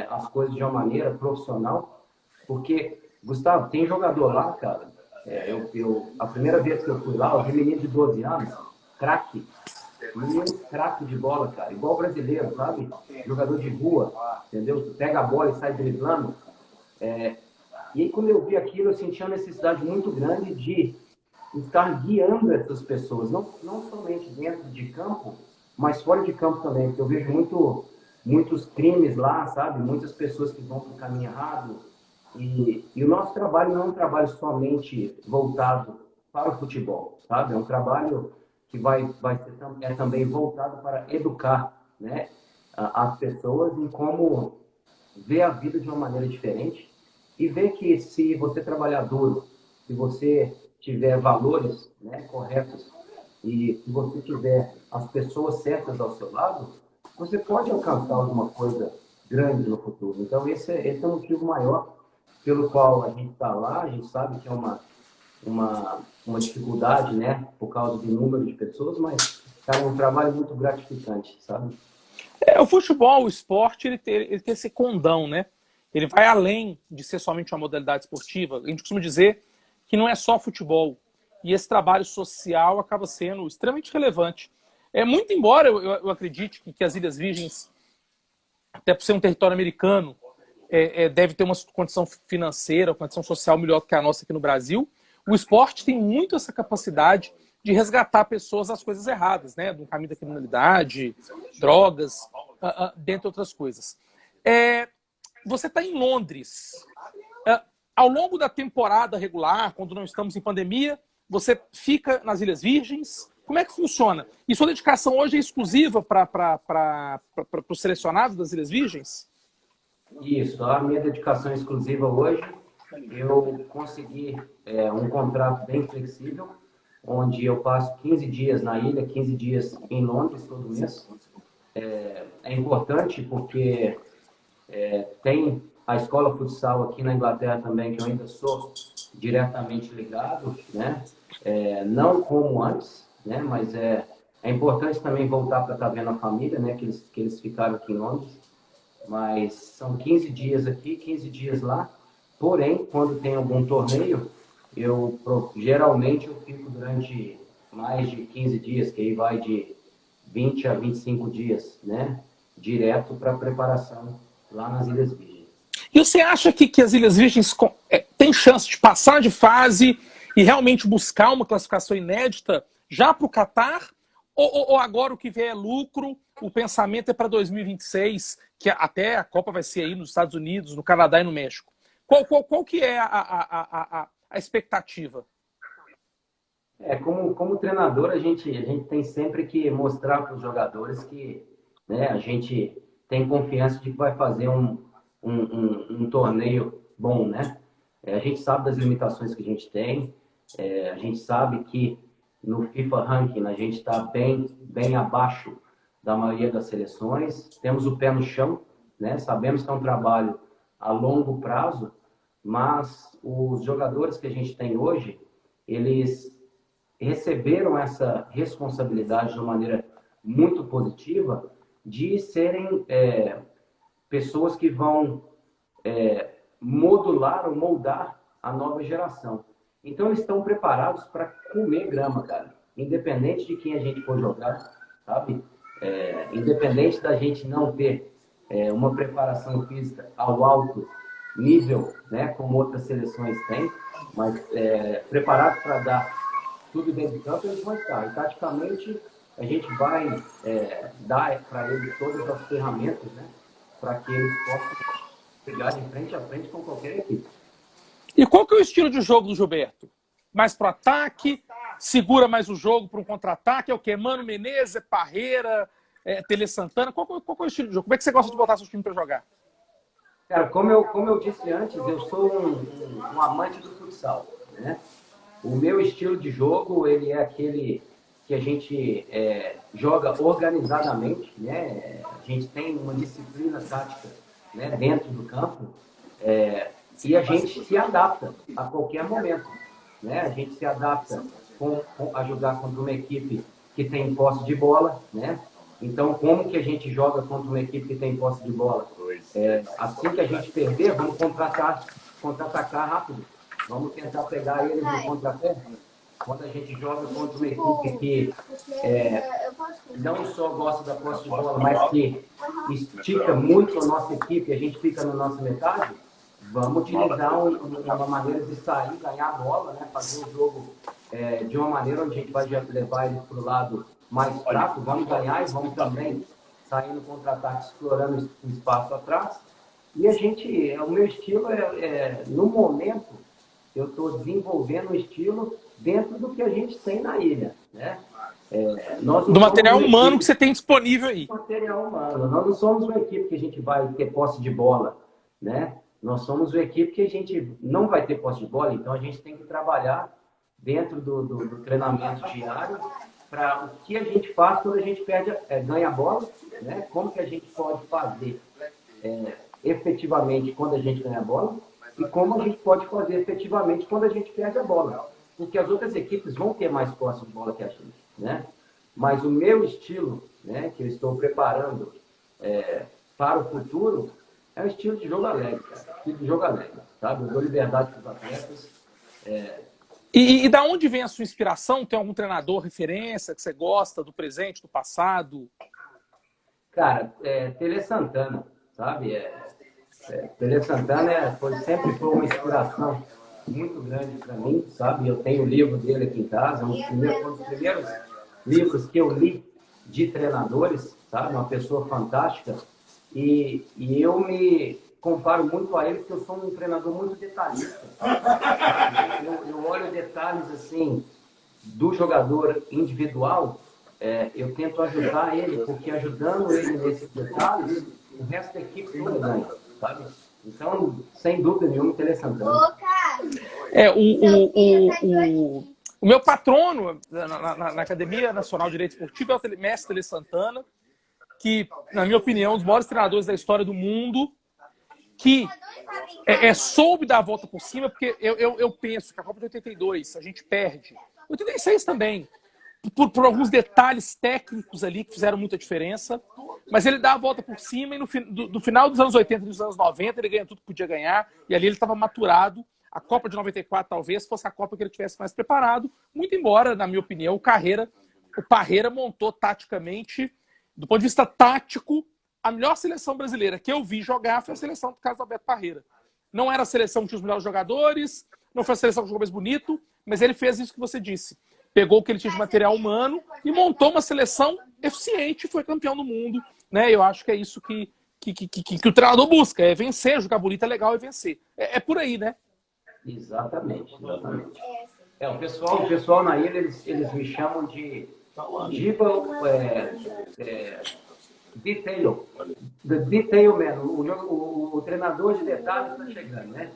Speaker 3: as coisas de uma maneira profissional, porque, Gustavo, tem jogador lá, cara, a primeira vez que eu fui lá, eu vi menino de 12 anos, craque, menino craque de bola, cara, igual brasileiro, sabe? Jogador de rua, entendeu? Pega a bola e sai driblando. E aí, quando eu vi aquilo, eu senti uma necessidade muito grande de estar guiando essas pessoas, não somente dentro de campo, mas fora de campo também, porque eu vejo muitos crimes lá, sabe? Muitas pessoas que vão para o caminho errado. E o nosso trabalho não é um trabalho somente voltado para o futebol, sabe? É um trabalho que vai ser também voltado para educar, né? As pessoas em como ver a vida de uma maneira diferente e ver que se você trabalhar duro, se você tiver valores, né, corretos e se você tiver as pessoas certas ao seu lado, você pode alcançar alguma coisa grande no futuro. Então, esse é o motivo maior pelo qual a gente está lá. A gente sabe que é uma dificuldade, né, por causa do número de pessoas, mas é um trabalho muito gratificante, sabe?
Speaker 1: O futebol, o esporte, ele tem esse condão, né? Ele vai além de ser somente uma modalidade esportiva. A gente costuma dizer que não é só futebol. E esse trabalho social acaba sendo extremamente relevante. Muito embora eu acredite que as Ilhas Virgens, até por ser um território americano, deve ter uma condição financeira, uma condição social melhor do que a nossa aqui no Brasil, o esporte tem muito essa capacidade de resgatar pessoas das coisas erradas, né? Do caminho da criminalidade, drogas, dentre outras coisas. Você está em Londres. Ao longo da temporada regular, quando não estamos em pandemia, você fica nas Ilhas Virgens. Como é que funciona? E sua dedicação hoje é exclusiva para os selecionados das Ilhas Virgens?
Speaker 3: Isso, a minha dedicação exclusiva hoje, eu consegui um contrato bem flexível, onde eu passo 15 dias na ilha, 15 dias em Londres todo mês. É importante porque tem a escola futsal aqui na Inglaterra também, que eu ainda sou diretamente ligado, né? Não como antes, né? Mas é importante também voltar para estar vendo a família, né? Que eles ficaram aqui em Londres. Mas são 15 dias aqui, 15 dias lá. Porém, quando tem algum torneio, geralmente eu fico durante mais de 15 dias, que aí vai de 20 a 25 dias, né? Direto para a preparação lá nas Ilhas Virgens.
Speaker 1: E você acha que as Ilhas Virgens têm chance de passar de fase e realmente buscar uma classificação inédita já para o Catar? Ou agora o que vier é lucro, o pensamento é para 2026, que até a Copa vai ser aí nos Estados Unidos, no Canadá e no México? Qual que é a expectativa?
Speaker 3: Como treinador, a gente tem sempre que mostrar para os jogadores que, né, a gente tem confiança de que vai fazer um torneio bom, né? A gente sabe das limitações que a gente tem, a gente sabe que no FIFA Ranking a gente está bem abaixo da maioria das seleções, temos o pé no chão, né? Sabemos que é um trabalho a longo prazo, mas os jogadores que a gente tem hoje, eles receberam essa responsabilidade de uma maneira muito positiva de serem pessoas que vão modular ou moldar a nova geração. Então, eles estão preparados para comer grama, cara. Independente de quem a gente for jogar, sabe? Independente da gente não ter uma preparação física ao alto nível, né, como outras seleções têm, mas preparados para dar tudo dentro de campo, eles vão estar. E, taticamente, a gente vai dar para eles todas as ferramentas, né, para que eles possam pegar de frente a frente com qualquer equipe.
Speaker 1: E qual que é o estilo de jogo do Gilberto? Mais pro ataque? Segura mais o jogo para um contra-ataque? É o quê? Mano Menezes, Parreira, Tele Santana? Qual é o estilo de jogo? Como é que você gosta de botar seu time para jogar?
Speaker 3: Cara, como eu disse antes, eu sou um amante do futsal, né? O meu estilo de jogo, ele é aquele que a gente joga organizadamente, né? A gente tem uma disciplina tática, né, dentro do campo, e a gente se adapta a qualquer momento, né? A gente se adapta a jogar contra uma equipe que tem posse de bola, né? Então, como que a gente joga contra uma equipe que tem posse de bola? Assim que a gente perder, vamos contra-atacar rápido. Vamos tentar pegar eles no contra-pé. Quando a gente joga contra uma equipe que não só gosta da posse de bola, mas que estica muito a nossa equipe, a gente fica na nossa metade, vamos utilizar uma maneira de sair, ganhar a bola, né? Fazer o jogo de uma maneira onde a gente vai levar eles para o lado mais fraco, vamos ganhar e vamos também sair no contra-ataque, explorando o espaço atrás. E o meu estilo no momento, eu estou desenvolvendo um estilo dentro do que a gente tem na ilha, né?
Speaker 1: Do material humano que você tem disponível aí.
Speaker 3: Material humano. Nós não somos uma equipe que a gente vai ter posse de bola, né? Nós somos uma equipe que a gente não vai ter posse de bola, então a gente tem que trabalhar dentro do treinamento diário para o que a gente faz quando a gente ganha a bola, né? Como que a gente pode fazer efetivamente quando a gente ganha a bola e como a gente pode fazer efetivamente quando a gente perde a bola. Porque as outras equipes vão ter mais posse de bola que a gente, né? Mas o meu estilo, né, que eu estou preparando para o futuro, é um estilo de jogo alegre, cara. Estilo de jogo alegre, sabe? Eu dou liberdade para os atletas.
Speaker 1: E da onde vem a sua inspiração? Tem algum treinador referência que você gosta, do presente, do passado?
Speaker 3: Cara, Tele Santana, sabe? Tele Santana sempre foi uma inspiração muito grande para mim, sabe? Eu tenho o livro dele aqui em casa, um dos primeiros livros que eu li de treinadores, sabe? Uma pessoa fantástica. E eu me comparo muito a ele, porque eu sou um treinador muito detalhista. Eu olho detalhes, assim, do jogador individual, eu tento ajudar ele, porque ajudando ele nesses detalhes, o resto da equipe toda ganha, sabe? Então, sem dúvida nenhuma, Tele Santana.
Speaker 1: O meu patrono na Academia Nacional de Direito Esportivo é o mestre Tele Santana, que, na minha opinião, é um dos maiores treinadores da história do mundo, que soube dar a volta por cima, porque eu penso que a Copa de 82 a gente perde, 86 também, por alguns detalhes técnicos ali que fizeram muita diferença, mas ele dá a volta por cima e no final dos anos 80 e dos anos 90 ele ganha tudo que podia ganhar, e ali ele estava maturado. A Copa de 94 talvez fosse a Copa que ele tivesse mais preparado, muito embora, na minha opinião, o Parreira montou taticamente, do ponto de vista tático, a melhor seleção brasileira que eu vi jogar foi a seleção do Carlos Alberto Parreira. Não era a seleção que tinha os melhores jogadores, não foi a seleção que jogou mais bonito, mas ele fez isso que você disse. Pegou o que ele tinha de material humano e montou uma seleção eficiente e foi campeão do mundo. Né? Eu acho que é isso que o treinador busca, é vencer, jogar bonito é legal, é vencer. É por aí, né?
Speaker 3: Exatamente, exatamente. O pessoal na ilha, eles me chamam de diva detail. The detail man. O treinador de detalhes está chegando, né?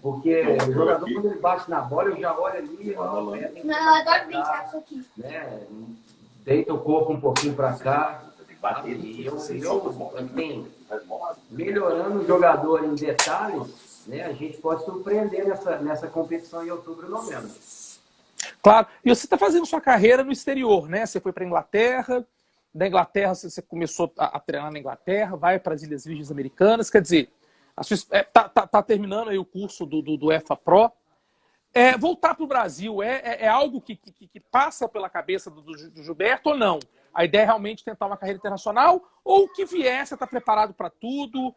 Speaker 3: Porque o jogador, quando ele bate na bola, eu já olho ali...
Speaker 4: Não, eu adoro brincar com isso aqui.
Speaker 3: Né? Deita o corpo um pouquinho para cá. E eu assim, melhorando o jogador em detalhes, né, a gente pode surpreender nessa competição em outubro e novembro.
Speaker 1: Claro. E você está fazendo sua carreira no exterior, né? Você foi para a Inglaterra, da Inglaterra você começou a treinar na Inglaterra, vai para as Ilhas Virgens Americanas, quer dizer, tá terminando aí o curso do EFA Pro. Voltar para o Brasil é algo que passa pela cabeça do Gilberto ou não? A ideia é realmente tentar uma carreira internacional ou o que vier, você está preparado para tudo?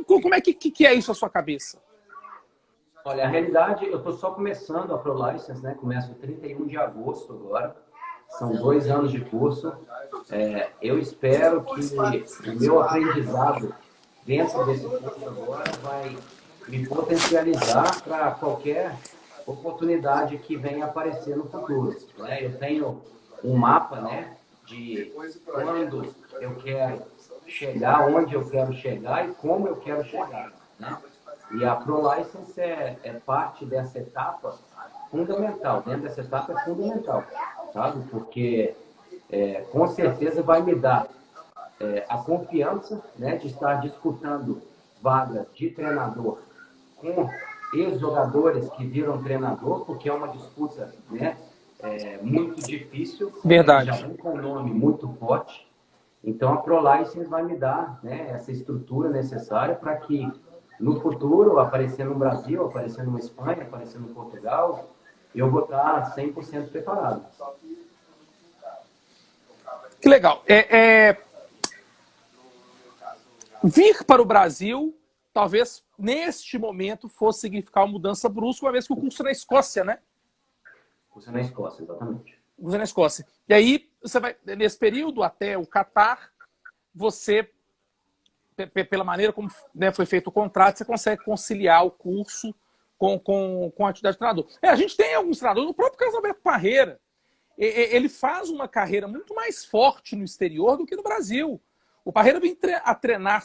Speaker 1: Como é que é isso na sua cabeça?
Speaker 3: Olha, a realidade, eu estou só começando a Pro License, né? Começo 31 de agosto agora. São 2 anos de curso. Eu espero que o meu aprendizado dentro desse curso agora vai me potencializar para qualquer oportunidade que venha aparecer no futuro. Né? Eu tenho um mapa, né, de quando eu quero chegar, onde eu quero chegar e como eu quero chegar. Né? E a Pro License é parte dessa etapa fundamental. Dentro dessa etapa é fundamental, sabe? Porque com certeza vai me dar a confiança, né, de estar disputando vaga de treinador com ex-jogadores que viram treinador, porque é uma disputa, né, muito difícil.
Speaker 1: Verdade.
Speaker 3: Já vem com um nome muito forte. Então, a Pro License vai me dar, né, essa estrutura necessária para que, no futuro, aparecendo no Brasil, aparecendo na Espanha, aparecendo em Portugal, eu vou estar 100% preparado.
Speaker 1: Que legal. Vir para o Brasil, talvez, neste momento, fosse significar uma mudança brusca, uma vez que o curso é na Escócia, né?
Speaker 3: O curso é na Escócia, exatamente.
Speaker 1: O curso é na Escócia. E aí, você vai, nesse período, até o Catar, você, pela maneira como, né, foi feito o contrato, você consegue conciliar o curso com a atividade de treinador. A gente tem alguns treinadores, o próprio Carlos Alberto Parreira, ele faz uma carreira muito mais forte no exterior do que no Brasil. O Parreira vem a treinar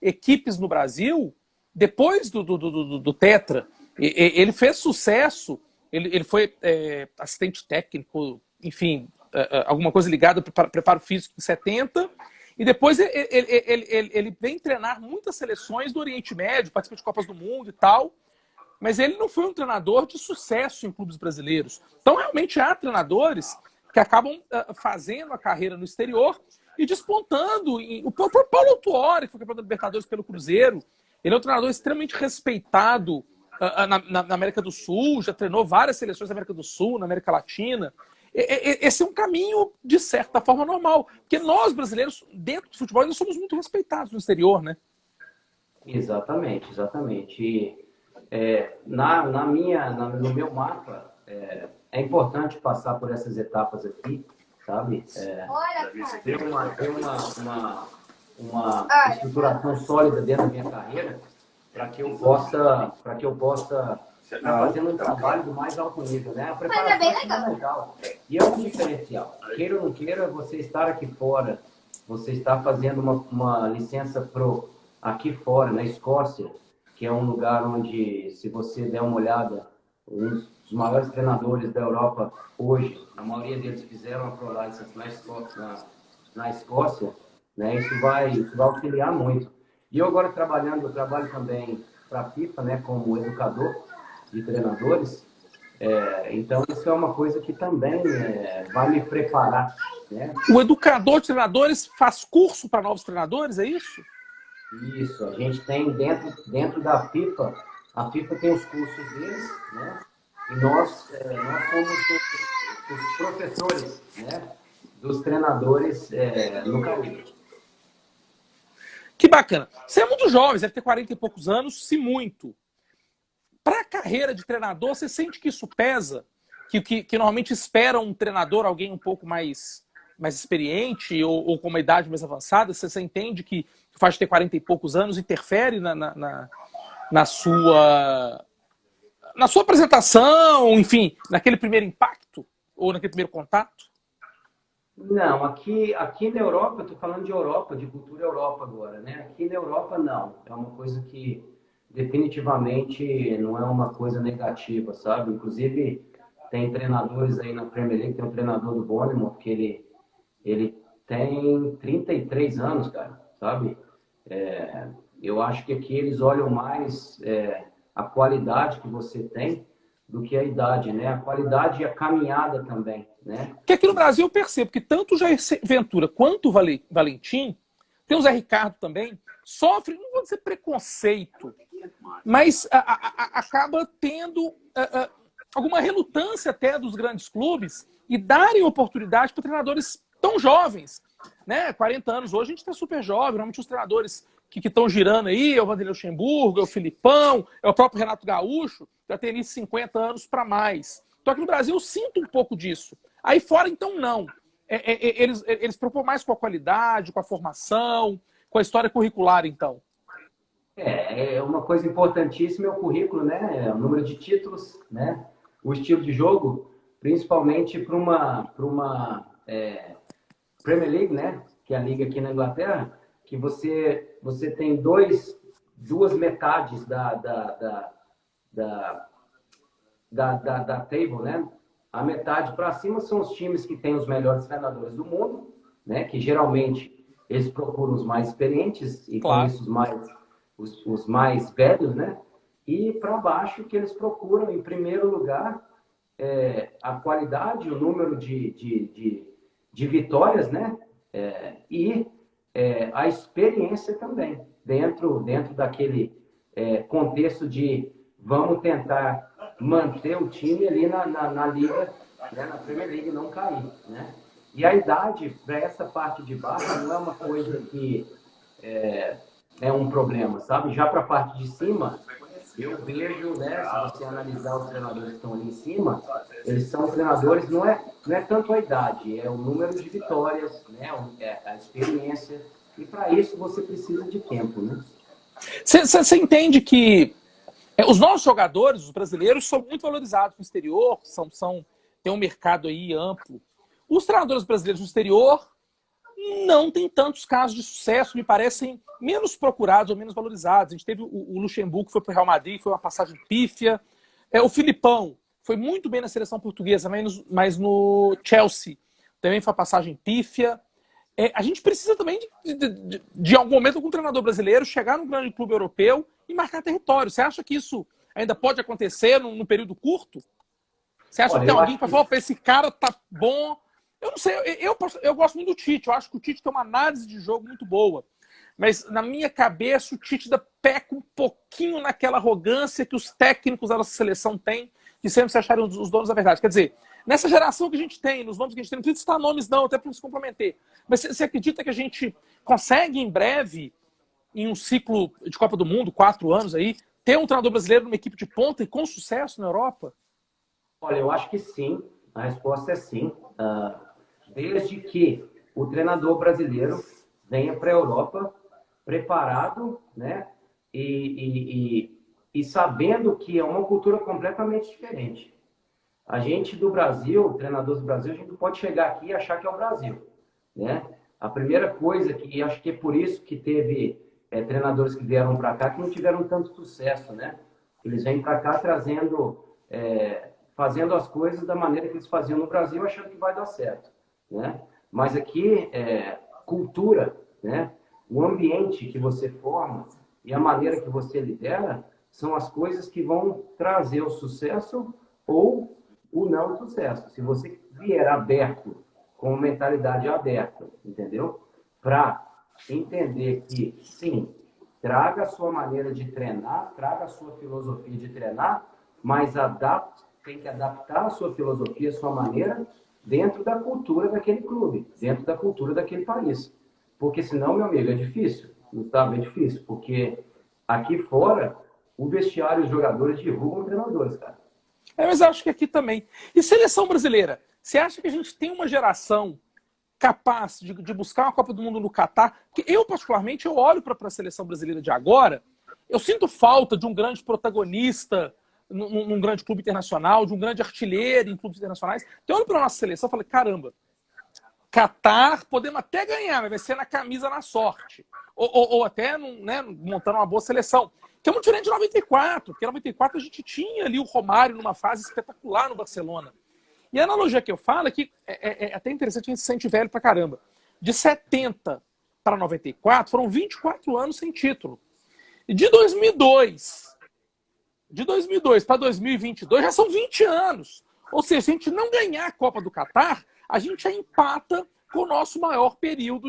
Speaker 1: equipes no Brasil depois do Tetra. Ele fez sucesso, ele foi assistente técnico, enfim, alguma coisa ligada para preparo físico em 70. E depois ele vem treinar muitas seleções do Oriente Médio, participa de Copas do Mundo e tal. Mas ele não foi um treinador de sucesso em clubes brasileiros. Então, realmente, há treinadores que acabam fazendo a carreira no exterior e despontando. O próprio Paulo Autuori, que foi campeão da Libertadores pelo Cruzeiro, ele é um treinador extremamente respeitado na América do Sul, já treinou várias seleções da América do Sul, na América Latina. Esse é um caminho, de certa forma, normal. Porque nós, brasileiros, dentro do futebol, nós somos muito respeitados no exterior, né?
Speaker 3: Exatamente, exatamente. E, no meu mapa, é importante passar por essas etapas aqui, sabe? Ter uma estruturação sólida dentro da minha carreira para que eu possa estar fazendo um trabalho do mais alto nível, né? A preparação é fundamental. E é um diferencial. Queira ou não queira, você estar aqui fora, você está fazendo uma licença pro aqui fora, na Escócia, que é um lugar onde, se você der uma olhada, um dos maiores treinadores da Europa hoje, a maioria deles fizeram a Pro License na Escócia, né? Isso vai auxiliar muito. E eu agora trabalho também para a FIFA, né, como educador de treinadores. Então, isso é uma coisa que também vai me preparar, né?
Speaker 1: O educador de treinadores faz curso para novos treinadores, é isso?
Speaker 3: Isso, a gente tem dentro da FIFA, a FIFA tem os cursos deles, né? E nós somos os professores, né, dos treinadores no Caribe.
Speaker 1: Que bacana. Você é muito jovem, deve ter 40 e poucos anos, se muito. Para a carreira de treinador, você sente que isso pesa? Que normalmente espera um treinador, alguém um pouco mais experiente ou com uma idade mais avançada? Você entende que o fato de ter 40 e poucos anos interfere na sua apresentação, enfim, naquele primeiro impacto? Ou naquele primeiro contato?
Speaker 3: Não, aqui na Europa, eu estou falando de Europa, de cultura Europa agora, né? Aqui na Europa, não. É uma coisa que definitivamente não é uma coisa negativa, sabe? Inclusive, tem treinadores aí na Premier League, tem um treinador do Bournemouth que ele tem 33 anos, cara, sabe? Eu acho que aqui eles olham mais a qualidade que você tem do que a idade, né? A qualidade e a caminhada também, né?
Speaker 1: Porque aqui no Brasil eu percebo que tanto o Jair Ventura quanto o Valentim, tem o Zé Ricardo também, sofrem, não vou dizer preconceito, mas acaba tendo alguma relutância até dos grandes clubes e darem oportunidade para treinadores tão jovens, né? 40 anos hoje a gente está super jovem, normalmente os treinadores que estão girando aí, é o Vanderlei Luxemburgo, é o Filipão, é o próprio Renato Gaúcho, já tem ali 50 anos para mais. Então aqui no Brasil eu sinto um pouco disso. Aí fora, então, não. Eles propõem mais com a qualidade, com a formação, com a história curricular, então.
Speaker 3: É uma coisa importantíssima é o currículo, né? O número de títulos, né? O estilo de jogo, principalmente para uma Premier League, né? Que é a liga aqui na Inglaterra, que você tem duas metades da table, né? A metade para cima são os times que têm os melhores treinadores do mundo, né? Que geralmente eles procuram os mais experientes e
Speaker 1: Claro.
Speaker 3: com isso os mais velhos, né? E para baixo que eles procuram, em primeiro lugar, a qualidade, o número de vitórias, né? E a experiência também, dentro daquele contexto de vamos tentar manter o time ali na liga, né, na Premier League, não cair, né? E a idade, para essa parte de baixo, não é uma coisa que é um problema, sabe? Já para a parte de cima, eu vejo, né, se você analisar os treinadores que estão ali em cima, eles são treinadores, não é tanto a idade, é o número de vitórias, né, a experiência, e para isso você precisa de tempo, né?
Speaker 1: Você entende que os nossos jogadores, os brasileiros, são muito valorizados no exterior, tem um mercado aí amplo. Os treinadores brasileiros no exterior não tem tantos casos de sucesso, me parecem menos procurados ou menos valorizados. A gente teve o Luxemburgo, que foi para o Real Madrid, foi uma passagem pífia. O Filipão foi muito bem na seleção portuguesa, mas no Chelsea também foi uma passagem pífia. A gente precisa também, de algum momento, algum treinador brasileiro chegar num grande clube europeu e marcar território. Você acha que isso ainda pode acontecer num período curto? Você acha que tem alguém para falar, esse cara tá bom? Eu não sei, eu gosto muito do Tite, eu acho que o Tite tem uma análise de jogo muito boa. Mas na minha cabeça o Tite ainda peca um pouquinho naquela arrogância que os técnicos da nossa seleção têm, de sempre se acharem os donos da verdade. Quer dizer, nessa geração que a gente tem, nos nomes que a gente tem, não precisa citar nomes não, até para nos comprometer. Mas você acredita que a gente consegue em breve, em um ciclo de Copa do Mundo, 4 anos aí, ter um treinador brasileiro numa equipe de ponta e com sucesso na Europa?
Speaker 3: Olha, eu acho que sim. A resposta é sim. Desde que o treinador brasileiro venha para a Europa preparado, né? E sabendo que é uma cultura completamente diferente. A gente do Brasil, treinadores do Brasil, a gente não pode chegar aqui e achar que é o Brasil, né? A primeira coisa que acho que é por isso que teve treinadores que vieram para cá que não tiveram tanto sucesso, né? Eles vêm para cá fazendo as coisas da maneira que eles faziam no Brasil, achando que vai dar certo, né? Mas aqui, cultura, né? O ambiente que você forma e a maneira que você lidera são as coisas que vão trazer o sucesso ou o não sucesso. Se você vier aberto, com mentalidade aberta, entendeu? Para entender que, sim, traga a sua maneira de treinar, traga a sua filosofia de treinar, mas tem que adaptar a sua filosofia, a sua maneira, dentro da cultura daquele clube, dentro da cultura daquele país. Porque senão, meu amigo, é difícil. Gustavo, é difícil, porque aqui fora, o vestiário e os jogadores divulgam treinadores, cara.
Speaker 1: Mas acho que aqui também. E seleção brasileira? Você acha que a gente tem uma geração capaz de buscar uma Copa do Mundo no Catar? Porque eu, particularmente, eu olho para a seleção brasileira de agora, eu sinto falta de um grande protagonista num grande clube internacional, de um grande artilheiro em clubes internacionais. Então eu olho para a nossa seleção e falo, caramba, Catar podemos até ganhar, mas vai ser na camisa na sorte. Ou até né, montando uma boa seleção. Que é muito diferente de 94, porque em 94 a gente tinha ali o Romário numa fase espetacular no Barcelona. E a analogia que eu falo é que é até interessante, a gente se sente velho pra caramba. De 70 para 94 foram 24 anos sem título. E de 2002 para 2022 já são 20 anos. Ou seja, se a gente não ganhar a Copa do Catar, a gente já empata com o nosso maior período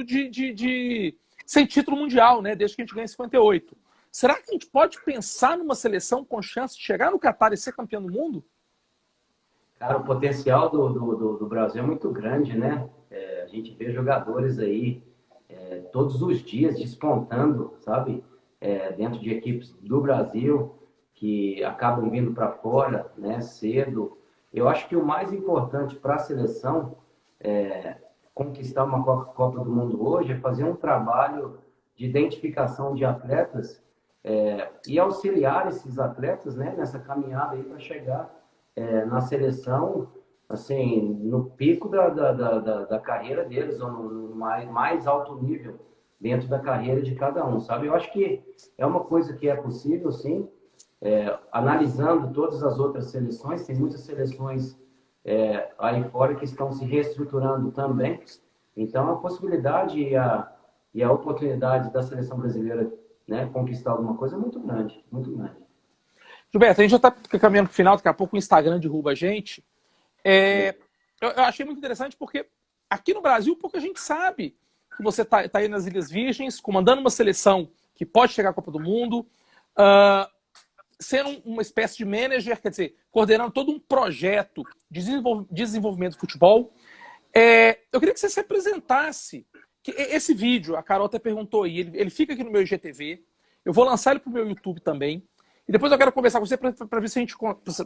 Speaker 1: sem título mundial, né? Desde que a gente ganha em 58. Será que a gente pode pensar numa seleção com chance de chegar no Catar e ser campeão do mundo?
Speaker 3: Cara, o potencial do Brasil é muito grande, né? A gente vê jogadores aí todos os dias despontando, sabe? Dentro de equipes do Brasil que acabam vindo para fora, né? Cedo. Eu acho que o mais importante para a seleção conquistar uma Copa do Mundo hoje é fazer um trabalho de identificação de atletas e auxiliar esses atletas, né, nessa caminhada aí para chegar na seleção, assim, no pico da carreira deles, ou no mais alto nível dentro da carreira de cada um, sabe? Eu acho que é uma coisa que é possível, sim. Analisando todas as outras seleções, tem muitas seleções aí fora que estão se reestruturando também. Então, a possibilidade e a oportunidade da seleção brasileira, né, conquistar alguma coisa é muito grande, muito grande.
Speaker 1: Gilberto, a gente já está caminhando para o final, daqui a pouco o Instagram derruba a gente. Eu achei muito interessante porque aqui no Brasil pouca gente sabe que você está aí nas Ilhas Virgens, comandando uma seleção que pode chegar à Copa do Mundo, sendo uma espécie de manager, quer dizer, coordenando todo um projeto de desenvolvimento do futebol. Eu queria que você se apresentasse. Que esse vídeo, a Carol até perguntou aí, ele fica aqui no meu IGTV, eu vou lançar ele para o meu YouTube também, e depois eu quero conversar com você para ver se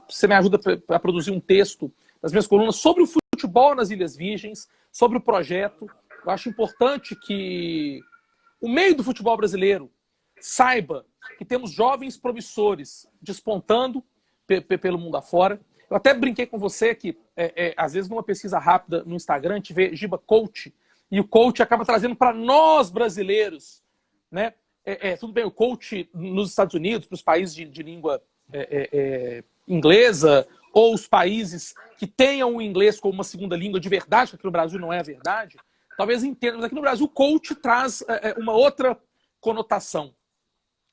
Speaker 1: você me ajuda a produzir um texto nas minhas colunas sobre o futebol nas Ilhas Virgens, sobre o projeto. Eu acho importante que o meio do futebol brasileiro saiba que temos jovens promissores despontando pelo mundo afora. Eu até brinquei com você que, às vezes, numa pesquisa rápida no Instagram, a gente vê Giba Coach, e o coach acaba trazendo para nós brasileiros, né? Tudo bem, o coach nos Estados Unidos, para os países de língua inglesa, ou os países que tenham o inglês como uma segunda língua de verdade, que aqui no Brasil não é a verdade, talvez entendam, mas aqui no Brasil o coach traz uma outra conotação.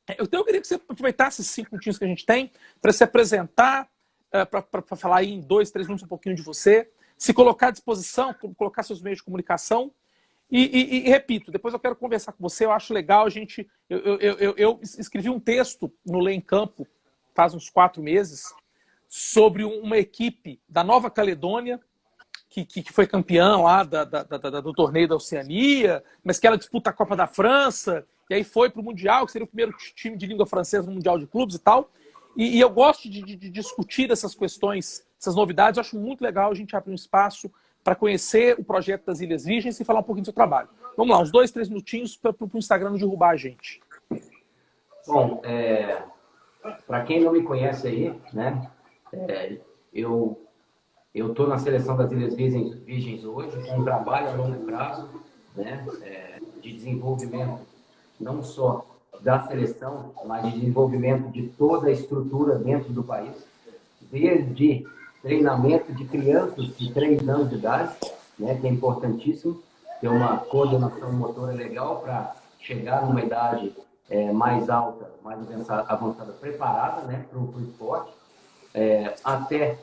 Speaker 1: Então eu queria que você aproveitasse esses 5 minutinhos que a gente tem para se apresentar, para falar aí em 2, 3 minutos um pouquinho de você, se colocar à disposição, colocar seus meios de comunicação. E repito, depois eu quero conversar com você, eu acho legal a gente... Eu escrevi um texto no Lê em Campo, faz uns 4 meses, sobre uma equipe da Nova Caledônia, que foi campeã lá do torneio da Oceania, mas que ela disputa a Copa da França, e aí foi para o Mundial, que seria o primeiro time de língua francesa no Mundial de Clubes e tal. E eu gosto de discutir essas questões, essas novidades. Eu acho muito legal a gente abrir um espaço para conhecer o projeto das Ilhas Virgens e falar um pouquinho do seu trabalho. Vamos lá, uns 2, 3 minutinhos para o Instagram não derrubar a gente.
Speaker 3: Bom, para quem não me conhece aí, né, eu estou na seleção das Ilhas Virgens hoje, com um trabalho a longo prazo, né, de desenvolvimento não só da seleção, mas de desenvolvimento de toda a estrutura dentro do país, desde treinamento de crianças de 3 anos de idade, né, que é importantíssimo, ter uma coordenação motora legal para chegar numa idade mais alta, mais avançada, preparada, né, para o esporte, até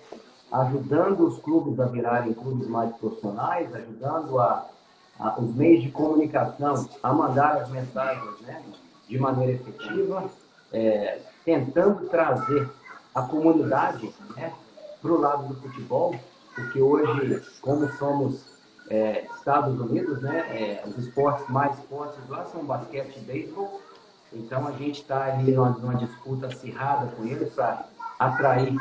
Speaker 3: ajudando os clubes a virarem clubes mais profissionais, ajudando os meios de comunicação a mandar as mensagens, né, de maneira efetiva, tentando trazer a comunidade, né, para o lado do futebol, porque hoje, como somos Estados Unidos, né? Os esportes mais fortes lá são basquete e beisebol. Então a gente está ali numa disputa acirrada com eles para atrair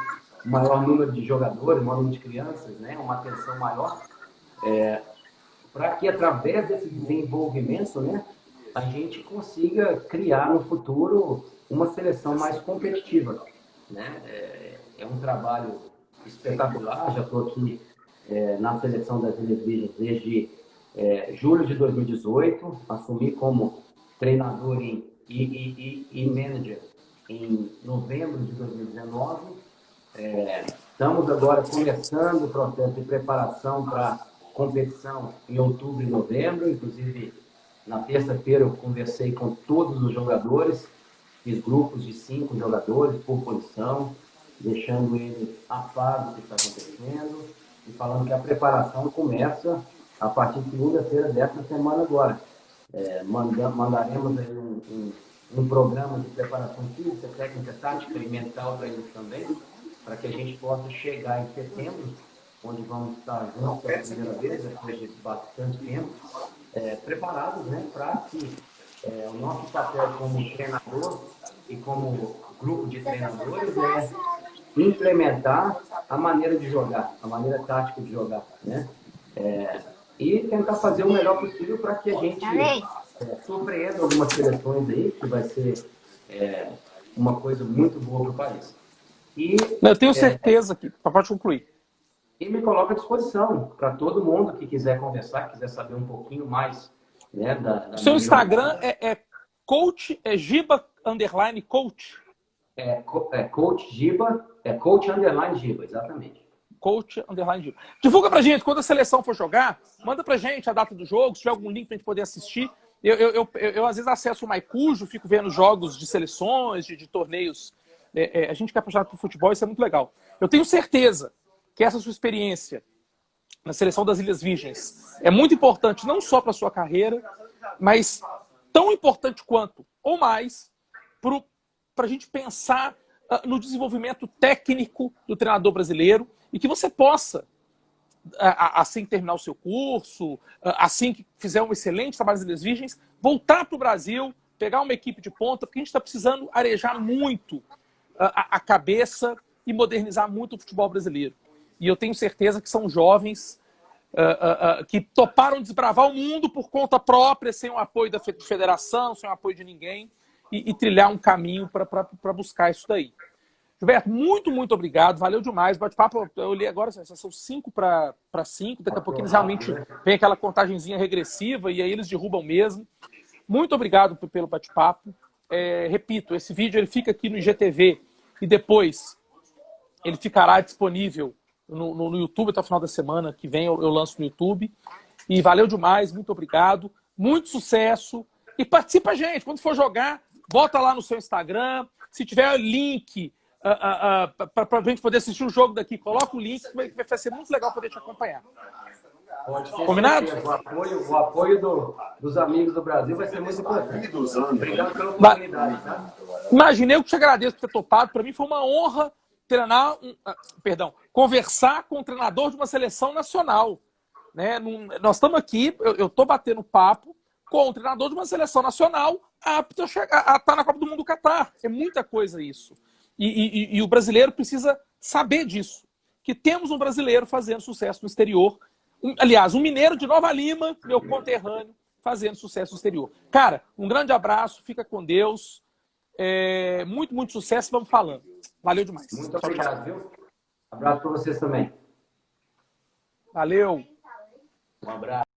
Speaker 3: o maior número de jogadores, o maior número de crianças, né? Uma atenção maior, para que através desse desenvolvimento, né, a gente consiga criar no futuro uma seleção mais competitiva, né? É um trabalho espetacular. Já estou aqui na seleção das Ilhas Virgens desde julho de 2018, assumi como treinador e manager em novembro de 2019. Estamos agora começando o processo de preparação para competição em outubro e novembro. Inclusive, na terça-feira eu conversei com todos os jogadores, fiz grupos de 5 jogadores por posição, deixando eles a par do que está acontecendo e falando que a preparação começa a partir de segunda-feira desta semana agora. Mandaremos aí um programa de preparação física, técnica, tática e mental para eles também, para que a gente possa chegar em setembro, onde vamos estar juntos pela primeira vez, depois de bastante tempo, preparados, né, para que o nosso papel como treinador e como grupo de treinadores é implementar a maneira de jogar, a maneira tática de jogar, né? E tentar fazer o melhor possível para que a gente surpreenda algumas seleções aí, que vai ser uma coisa muito boa para o país. E,
Speaker 1: eu tenho certeza que... Pode concluir.
Speaker 3: E me coloco à disposição para todo mundo que quiser conversar, quiser saber um pouquinho mais, né, da
Speaker 1: seu Instagram é coach, Giba _ coach?
Speaker 3: Coach Giba, coach _ Giba, exatamente.
Speaker 1: Coach _ Giba. Divulga pra gente, quando a seleção for jogar, manda pra gente a data do jogo, se tiver algum link pra gente poder assistir. Eu às vezes acesso o Maicujo, fico vendo jogos de seleções, de torneios. A gente que é apaixonado por futebol, isso é muito legal. Eu tenho certeza que essa sua experiência na seleção das Ilhas Virgens é muito importante, não só para a sua carreira, mas tão importante quanto, ou mais, para a gente pensar no desenvolvimento técnico do treinador brasileiro e que você possa, assim que terminar o seu curso, assim que fizer um excelente trabalho nas Ilhas Virgens, voltar para o Brasil, pegar uma equipe de ponta, porque a gente está precisando arejar muito a cabeça e modernizar muito o futebol brasileiro. E eu tenho certeza que são jovens que toparam desbravar o mundo por conta própria, sem o apoio da federação, sem o apoio de ninguém, e trilhar um caminho para buscar isso daí. Gilberto, muito, muito obrigado. Valeu demais. Bate-papo, eu olhei agora, são 5 para 5. Daqui a pouco eles realmente vem aquela contagenzinha regressiva e aí eles derrubam mesmo. Muito obrigado pelo bate-papo. Repito, esse vídeo ele fica aqui no IGTV e depois ele ficará disponível no YouTube até o final da semana que vem. Eu lanço no YouTube. E valeu demais, muito obrigado. Muito sucesso. E participa, gente. Quando for jogar, bota lá no seu Instagram. Se tiver link para a gente poder assistir o jogo daqui, coloca o link, que vai ser muito legal poder te acompanhar.
Speaker 3: Pode ser.
Speaker 1: Combinado?
Speaker 3: O apoio dos amigos do Brasil vai ser muito importante. Obrigado pela oportunidade, tá?
Speaker 1: Imagina, eu que te agradeço por ter topado. Para mim foi uma honra conversar com o treinador de uma seleção nacional. Né? Nós estamos aqui, eu estou batendo papo com o treinador de uma seleção nacional apto a estar na Copa do Mundo do Catar. É muita coisa isso. E o brasileiro precisa saber disso. Que temos um brasileiro fazendo sucesso no exterior. Aliás, um mineiro de Nova Lima, meu conterrâneo, fazendo sucesso no exterior. Cara, um grande abraço, fica com Deus. Muito, muito sucesso, vamos falando. Valeu demais.
Speaker 3: Muito obrigado, viu? Abraço para vocês também.
Speaker 1: Valeu.
Speaker 3: Um abraço.